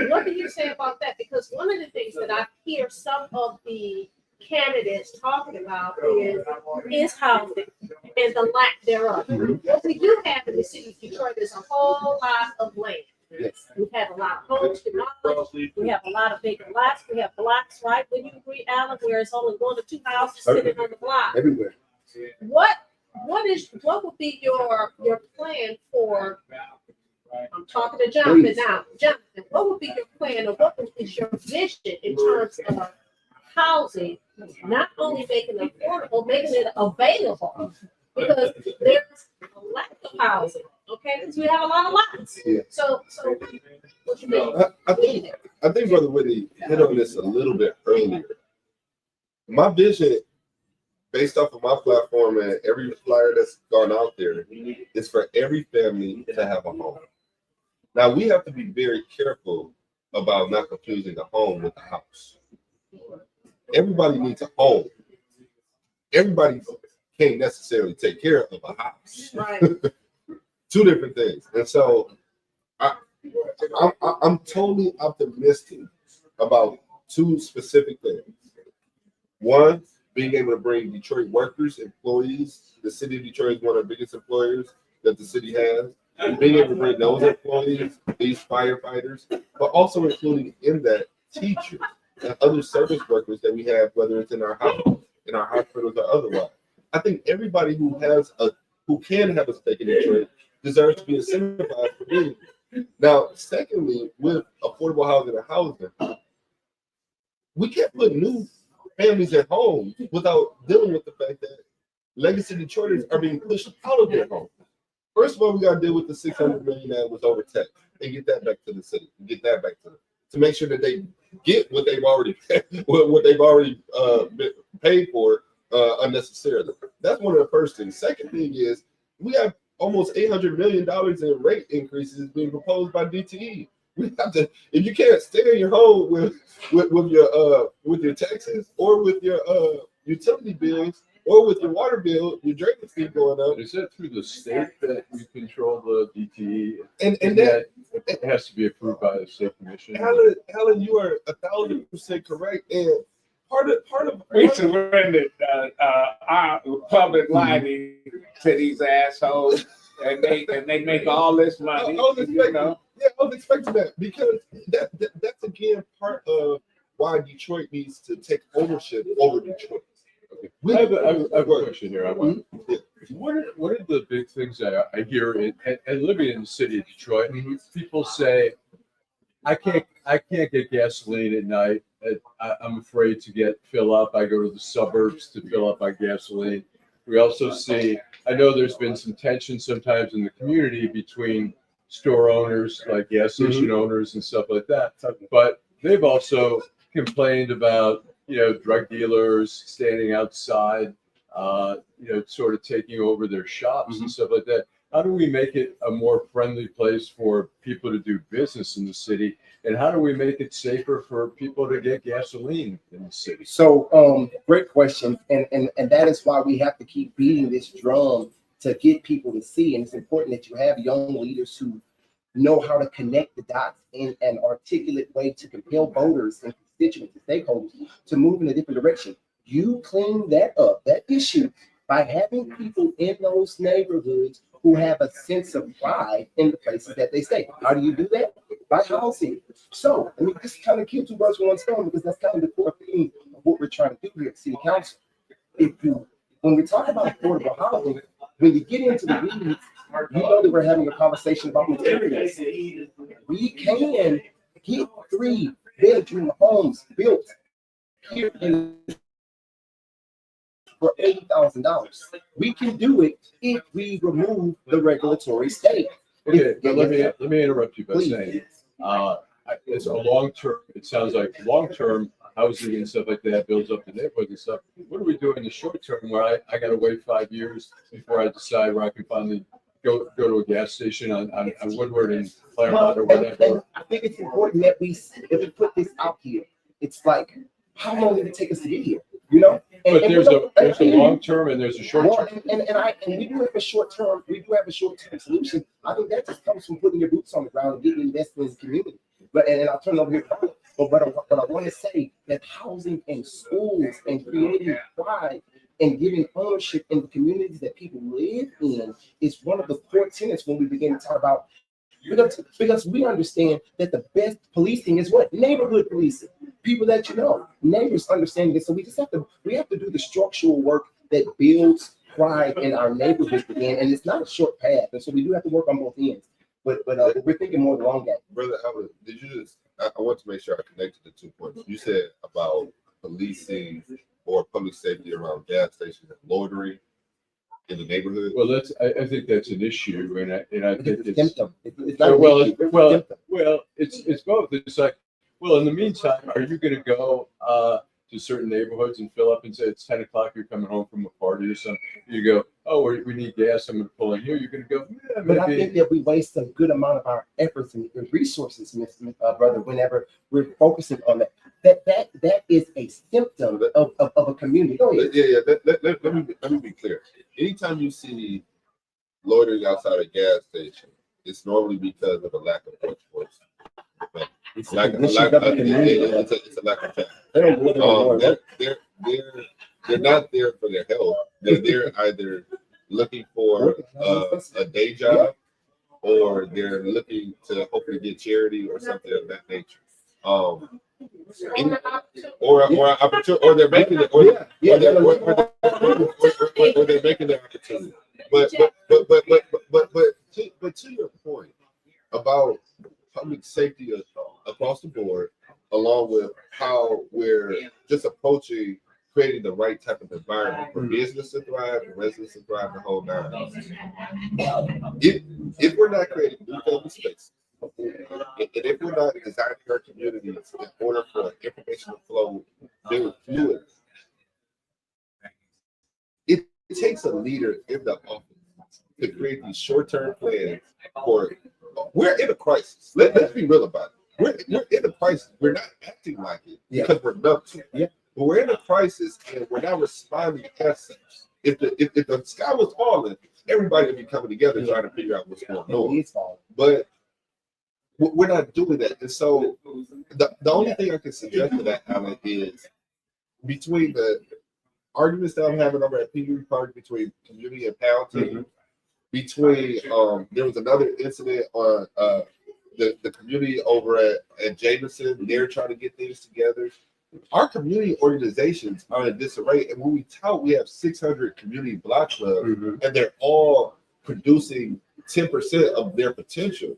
what do you say about that? Because one of the things that I hear some of the candidates talking about is housing and the lack thereof. What we do have in the city of Detroit is a whole lot of land. Yes. We've had a lot of homes demolished. We have a lot of vacant lots. We have blocks, right? When you agree, Allan, where it's only 1 or 2 houses sitting on the block. Everywhere. What what would be your plan for? I'm talking to Jonathan now. Jonathan, what would be your plan, or what is your vision in terms of housing? Not only making it affordable, making it available, because there's a lack of housing. Okay, because we have a lot of lots. Yeah. So what you mean? I think Brother Whitney hit on this a little bit earlier. My vision, based off of my platform and every flyer that's gone out there, is for every family to have a home. Now, we have to be very careful about not confusing a home with a house. Everybody needs a home. Everybody can't necessarily take care of a house. Right. Two different things. And so I'm totally optimistic about two specific things. One, being able to bring Detroit workers, employees. The city of Detroit is one of the biggest employers that the city has. And being able to bring those employees, these firefighters, but also including in that teachers and other service workers that we have, whether it's in our hospitals or otherwise. I think everybody who can have a stake in Detroit deserves to be incentivized for doing it. Now, secondly, with affordable housing and housing, we can't put new families at home without dealing with the fact that legacy Detroiters are being pushed out of their homes. First of all, we got to deal with the $600 million that was overtaxed and get that back to the city, and get that back to them, to make sure that they get what they've already been paid for unnecessarily. That's one of the first things. Second thing is we have almost $800 million in rate increases being proposed by DTE. We have to, if you can't stay in your home with your taxes or with your utility bills or with your water bill, your drainage fee going up. Is that through the state that you control the DTE? And that it has to be approved by the state commission? Allan, you are 1,000% correct. And part of We surrendered our public lighting to these assholes, and they make all this money. I was expecting that, because that's again part of why Detroit needs to take ownership over Detroit. I have a question here. What are the big things that I hear and living in the city of Detroit? People say, I can't get gasoline at night. I'm afraid to fill up. I go to the suburbs to fill up my gasoline. We also see, I know there's been some tension sometimes in the community between store owners, like gas station owners and stuff like that. But they've also complained about, drug dealers standing outside, sort of taking over their shops and stuff like that. How do we make it a more friendly place for people to do business in the city? And how do we make it safer for people to get gasoline in the city? So, great question. And that is why we have to keep beating this drum to get people to see. And it's important that you have young leaders who know how to connect the dots in an articulate way to compel voters and constituents and stakeholders to move in a different direction. You clean that up, that issue, by having people in those neighborhoods who have a sense of pride in the places that they stay. How do you do that? By housing. So, I mean, this kind of kill two birds with one stone, because that's kind of the core theme of what we're trying to do here at City Council. When we talk about affordable housing, when you get into the weeds, you know that we're having a conversation about materials. We can get 3-bedroom homes built here in for $80,000. We can do it if we remove the regulatory state. Okay, but let me interrupt you by saying, it's a long-term, it sounds like long-term housing and stuff like that builds up the neighborhood and stuff. What do we do in the short term where I got to wait 5 years before I decide where I can finally go to a gas station on Woodward and Claremont or whatever? I think it's important that we put this out here. It's like, how long did it take us to get here? But there's a long term and there's a short term. And we do have a short term. We do have a short term solution. I think that just comes from putting your boots on the ground and getting invested in the community. But I'll turn it over here. But I want to say that housing and schools and creating pride and giving ownership in the communities that people live in is one of the core tenets when we begin to talk about. Because we understand that the best policing is what? Neighborhood policing. People that neighbors understand this. So we have to do the structural work that builds pride in our neighborhoods again, and it's not a short path, and so we do have to work on both ends. But we're thinking more the long game. Brother Allan, did you just? I want to make sure I connected the 2 points. You said about policing or public safety around gas stations and loitering in the neighborhood. Well, I think that's an issue, and I think It's a it's symptom. It's not an well, issue, it's a well, symptom. well, it's both. It's like, well, in the meantime, are you going to go to certain neighborhoods and fill up and say it's 10 o'clock, you're coming home from a party or something? You go, oh, we need gas, I'm going to pull in here. You're going to go, yeah, But I maybe. think that we waste a good amount of our efforts and resources, brother, whenever we're focusing on that. That is a symptom of a community. Go ahead. Yeah. Let me be clear. Anytime you see loitering outside a gas station, it's normally because of a lack of drug enforcement. It's Like a a condition lack of of, the community. it's a lack of time. They don't believe in the Lord. They're not there for their health. They're there either looking for a day job, or they're looking to hopefully get charity or something of that nature. Or opportunity, or they're making it, or they're making the opportunity. But to your point about public safety across the board, along with how we're just approaching creating the right type of environment for business to thrive, for residents to thrive, the whole nine. If we're not creating new family spaces, and if we're not designing our communities in order for information to flow very fluid, it takes a leader in the office to create these short-term plans for. We're in a crisis. Let's be real about it. We're in a crisis. We're not acting like it because we're numb to it. Yeah. But we're in a crisis and we're not responding as such. If the sky was falling, everybody would be coming together trying to figure out what's going on. But we're not doing that. And so the only thing I can suggest to that, Allan, is between the arguments that I'm having over at PUD Park between community and pound team, between there was another incident on the community over at Jameson. They're trying to get things together. Our community organizations are in disarray, and when we tout, we have 600 community block clubs, and they're all producing 10% of their potential.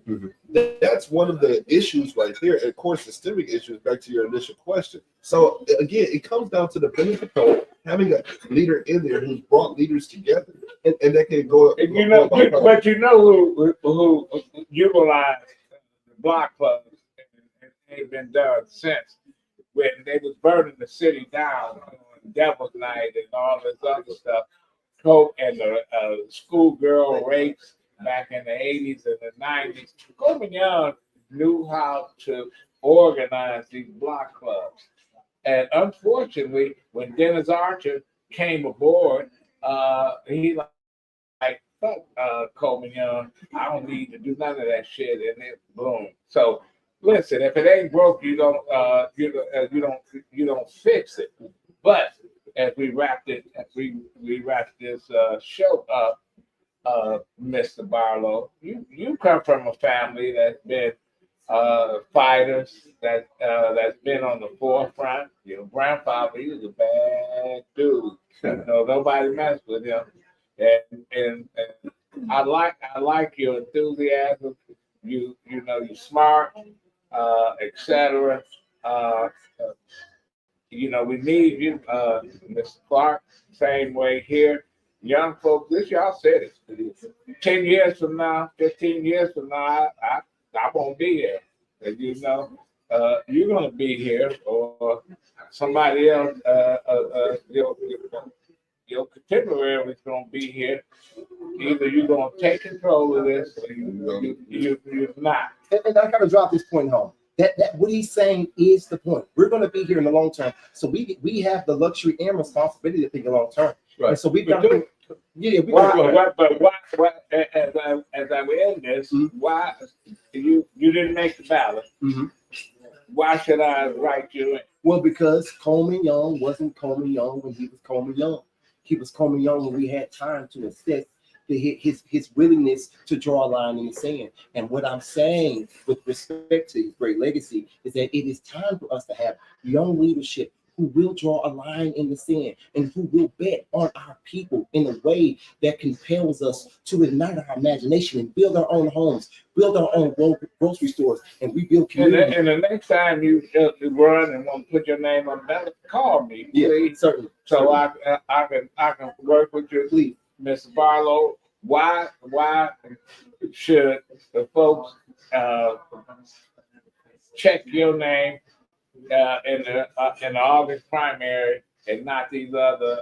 That's one of the issues right there. And of course, systemic issues, back to your initial question. So again, it comes down to the village approach, having a leader in there who's brought leaders together, and that can go. And but you know who utilized the block clubs, and they've been done since when they was burning the city down on Devil's Night and all this other stuff. Coke and the schoolgirl rapes back in the 80s and the 90s. Coleman Young knew how to organize these block clubs. And unfortunately, when Dennis Archer came aboard, he like, fuck Coleman Young. I don't need to do none of that shit. And it boom. So listen, if it ain't broke, you don't fix it. But as we wrap this show up, Mr. Barlow, you come from a family that's been fighters, that's been on the forefront. Your grandfather, he was a bad dude. Nobody messed with him, and I like your enthusiasm. You're smart, etc. We need you, Mr. Clarke. Same way here. Young folks, this y'all said it. 10 years from now, 15 years from now, I won't be here. And you're gonna be here, or somebody else, your contemporary is gonna be here. Either you're gonna take control of this, or you're not. And I gotta drop this point home. That what he's saying is the point. We're going to be here in the long term, so we have the luxury and responsibility to think long term. Right. And so we've got to. Yeah, why, as I end this, why you didn't make the ballot? Why should I write you in? Well, because Coleman Young wasn't Coleman Young when he was Coleman Young. He was Coleman Young when we had time to assess his willingness to draw a line in the sand. And what I'm saying with respect to his great legacy is that it is time for us to have young leadership who will draw a line in the sand and who will bet on our people in a way that compels us to ignite our imagination and build our own homes, build our own grocery stores, and rebuild communities. And the next time you run and want to put your name on the ballot, call me, please. Yeah, certainly. So I can work with you, Please. Mr. Barlow. Why should the folks check your name in the August primary and not these other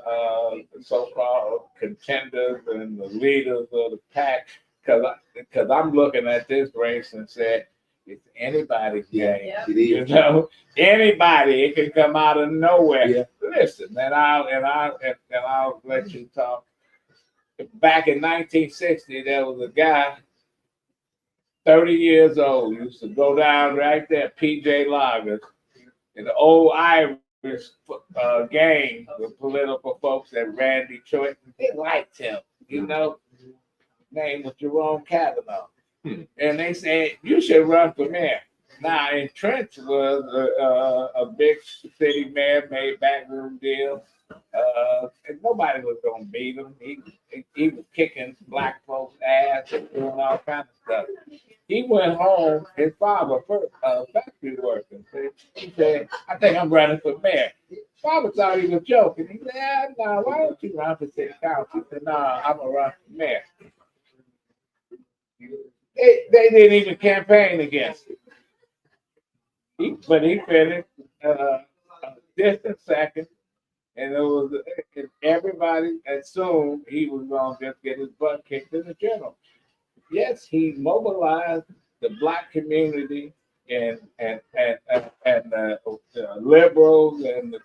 so-called contenders and the leaders of the pack? Because I'm looking at this race and said, it's anybody's game. It You is. know, anybody, it can come out of nowhere. Yeah. Listen, and I'll let you talk. Back in 1960, there was a guy, 30 years old, used to go down right there, PJ Loggers, and the old Irish gang, the political folks that ran Detroit, they liked him, you know. Name was Jerome Kavanaugh. And they said, you should run for mayor. Now, and Trench was a big city mayor, made backroom deals. And nobody was going to beat him. He was kicking black folks' ass and doing all kinds of stuff. He went home, his father, factory worker. He said, I think I'm running for mayor. Father thought he was joking. He said, no, why don't you run for city council? He said, no, I'm going to run for mayor. They didn't even campaign against him. But he finished a distant second, and it was everybody assumed he was going to just get his butt kicked in the general. Yes, he mobilized the black community and the liberals and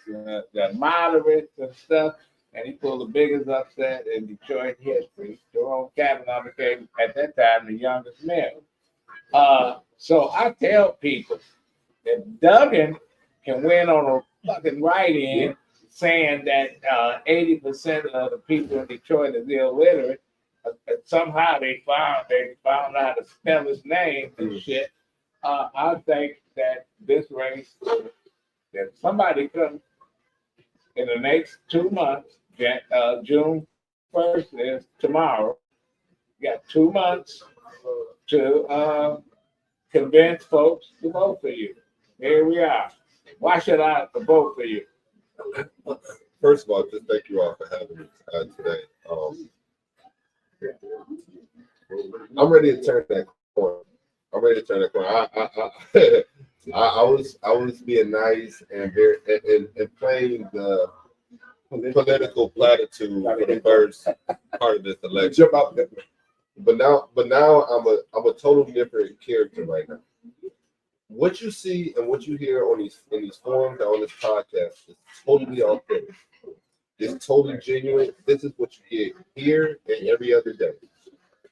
the moderates and stuff. And he pulled the biggest upset in Detroit history. Jerome Kavanaugh became, at that time, the youngest mayor. So I tell people that Duggan can win on a fucking write-in saying that 80% of the people in Detroit is illiterate. Somehow they found out to spell his name and shit. I think that this race, that somebody could, in the next 2 months, June 1st is tomorrow. You got 2 months to convince folks to vote for you. Here we are. Why should I vote for you? First of all, just thank you all for having me today. I'm ready to turn that corner. I was being nice and very and playing the political platitude for the first part of this election. But now I'm a totally different character right now. What you see and what you hear on these forums and on this podcast is totally authentic. It's totally genuine. This is what you get here and every other day.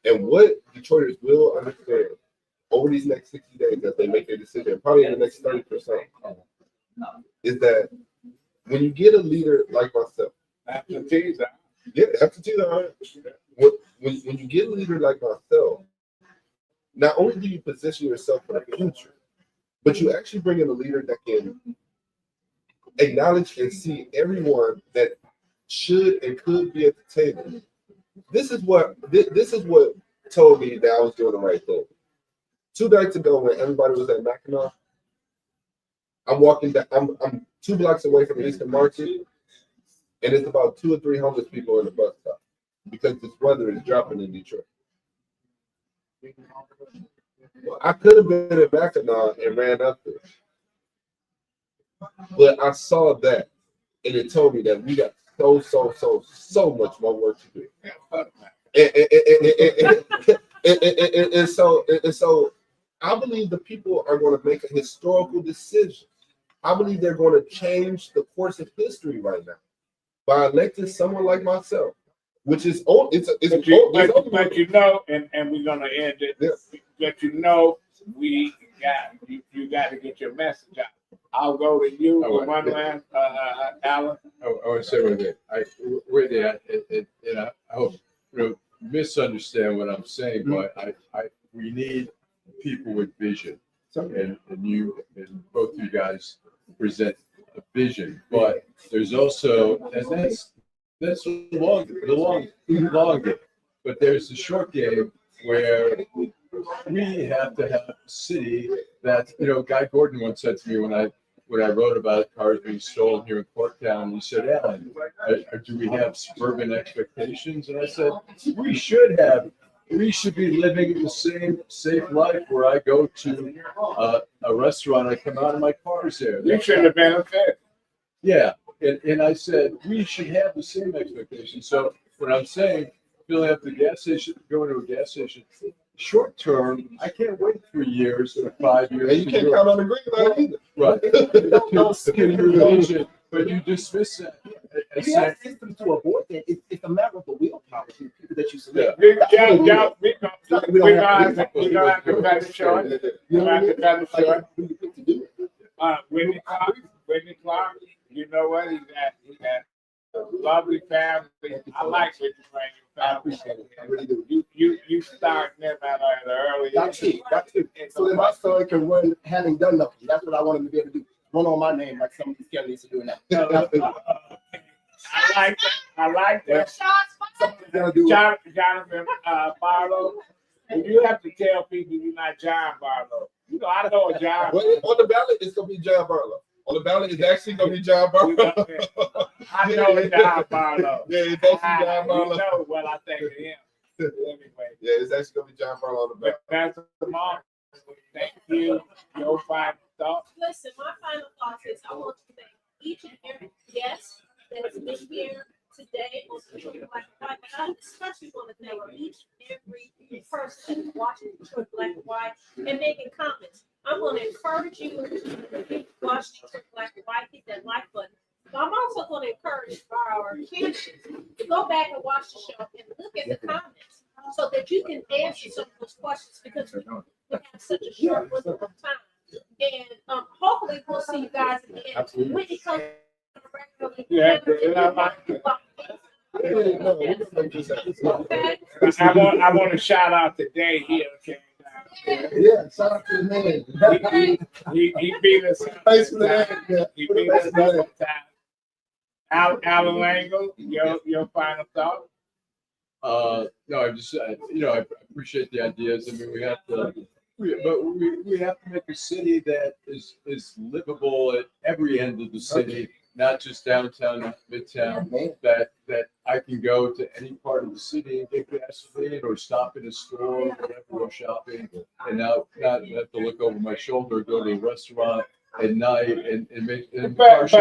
And what Detroiters will understand over these next 60 days as they make their decision, probably in the next 30%, is that when you get a leader like myself, Absentees. When you get a leader like myself, not only do you position yourself for the future, but you actually bring in a leader that can acknowledge and see everyone that should and could be at the table. This is what told me that I was doing the right thing. 2 nights ago, when everybody was at Mackinac, I'm walking down. I'm 2 blocks away from Eastern Market, and it's about 2 or 3 homeless people in the bus stop because this weather is dropping in Detroit. Well, I could have been at Mackinac and ran up there, but I saw that, and it told me that we got so much more work to do. And so I believe the people are going to make a historical decision. I believe they're going to change the course of history right now by electing someone like myself, which is But you know, and we're gonna end it. Yes. But you know, you got to get your message out. I'll go to you for one last, Allan. I want to say one thing. Whitney, I hope you misunderstand what I'm saying, but we need people with vision, and you and both you guys present a vision, but there's also, and that's the long game. But there's the short game where we have to have a city that, Guy Gordon once said to me when I wrote about cars being stolen here in Corktown, he said, Allan, do we have suburban expectations? And I said, we should be living the same safe life where I go to a restaurant, I come out and my car's there. You should have been a fit. Yeah, and I said, we should have the same expectations. So when I'm saying filling up the gas station, going to a gas station, short term, I can't wait 3 years or 5 years. And you can't count on the green light either. Right. Don't skin your vision, but you dismiss that. You have systems to avoid that. It's a matter of the willpower to the people that you select. We're gonna have to cut it short. We're gonna have to cut it short. Whitney Clarke, you know what? He got a lovely family. I like what you bring your I family. appreciate it. I really do. You start them at an early That's it. That's it. So that my son can run having done nothing. That's what I want him to be able to do. Run on my name like some of these candidates are doing now. I like that. Somebody's gonna do it. Jonathan Barlow. You have to tell people you're not John Barlow. I know a John. Well, on the ballot, it's gonna be John Barlow. On the ballot, it's actually gonna be John Barlow. I know a John Barlow. Yeah, it's actually John Barlow. You know what I think of him. Anyway, Yeah, it's actually gonna be John Barlow on the ballot. that's the mark. Thank you. Your final thoughts. Listen, my final thought is I want to thank each and every guest that has been here today on Detroit Black and White, but I especially want to thank each and every person that's watching Detroit Black and White and making comments. I'm going to encourage you to watch Detroit Black and White, hit that like button. But I'm also going to encourage our kids to go back and watch the show and look at the comments so that you can answer some of those questions because we have such a short window of time. And hopefully we'll see you guys again. Whitney comes regularly. Yeah, and I like it. Okay. I want to shout out to Dave here. Okay. Yeah, shout out to the man. He beat us. Thanks for that. Yeah. He beat us another time. Allan Lengel, your final thought. No, I'm just, I appreciate the ideas. I mean, we have to make a city that is livable at every end of the city, not just downtown, not midtown. That I can go to any part of the city and get gasoline or stop in a store, or whatever, go shopping, and not have to look over my shoulder, go to a restaurant at night and make. But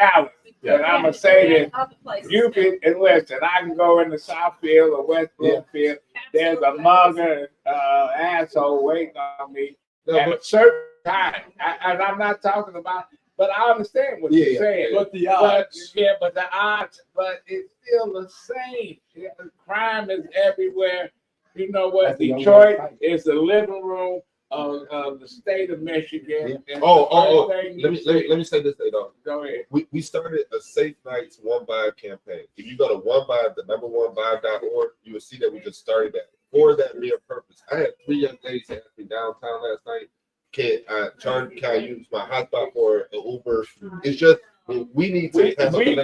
Allan, Yeah. and I'm gonna say this. Other places. You can, and listen, I can go into Southfield or West Bloomfield. There's a mother, asshole waiting on me at a certain time. And I'm not talking about, but I understand what you're saying. But the odds. But the odds, but it's still the same. Crime is everywhere. You know what? Detroit is the living room of the state of Michigan. And Let me say this, though. Go ahead. We started a Safe Nights One Vibe campaign. If you go to onevibe.org, you will see that we just started that for that mere purpose. I had 3 young ladies ask me downtown last night, can I use my hotspot for an Uber? It's just we need to have we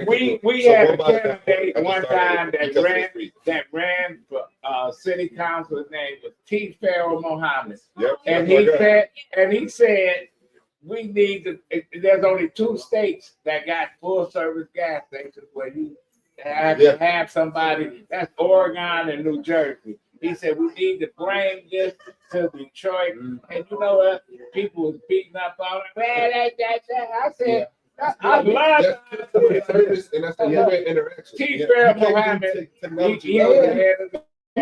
had a candidate one time that ran for city council. His name was T. Farrell Mohammed. Yep, And he said we need to. There's only 2 states that got full service gas stations where you have to have somebody. That's Oregon and New Jersey. He said we need to bring this to Detroit. And you know what? People was beating up on it. Man, I said. I love that. And that's the interaction. T. Farrell Mohammed. We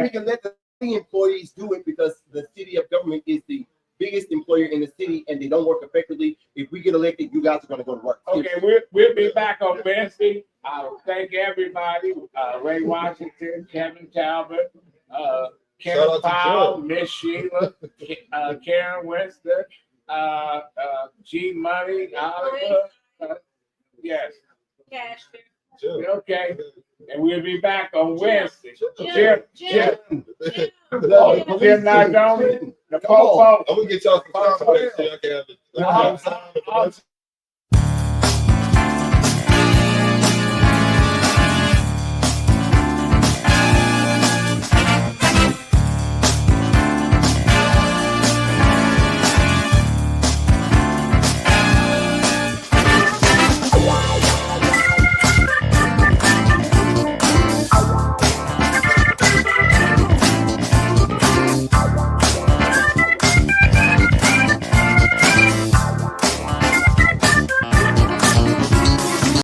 can let the city employees do it because the city of government is the biggest employer in the city and they don't work effectively. If we get elected, you guys are going to go to work. Okay, we'll be back on Wednesday. Thank everybody. Ray Washington, Kevin Tolbert, Kevin Powell, Miss Sheila, Karen Winston, G Money, Oliver. Yes. Cash. Okay. And we'll be back on Wednesday. Jim. Jim not going. The I'm gonna get y'all some time so y'all can have it.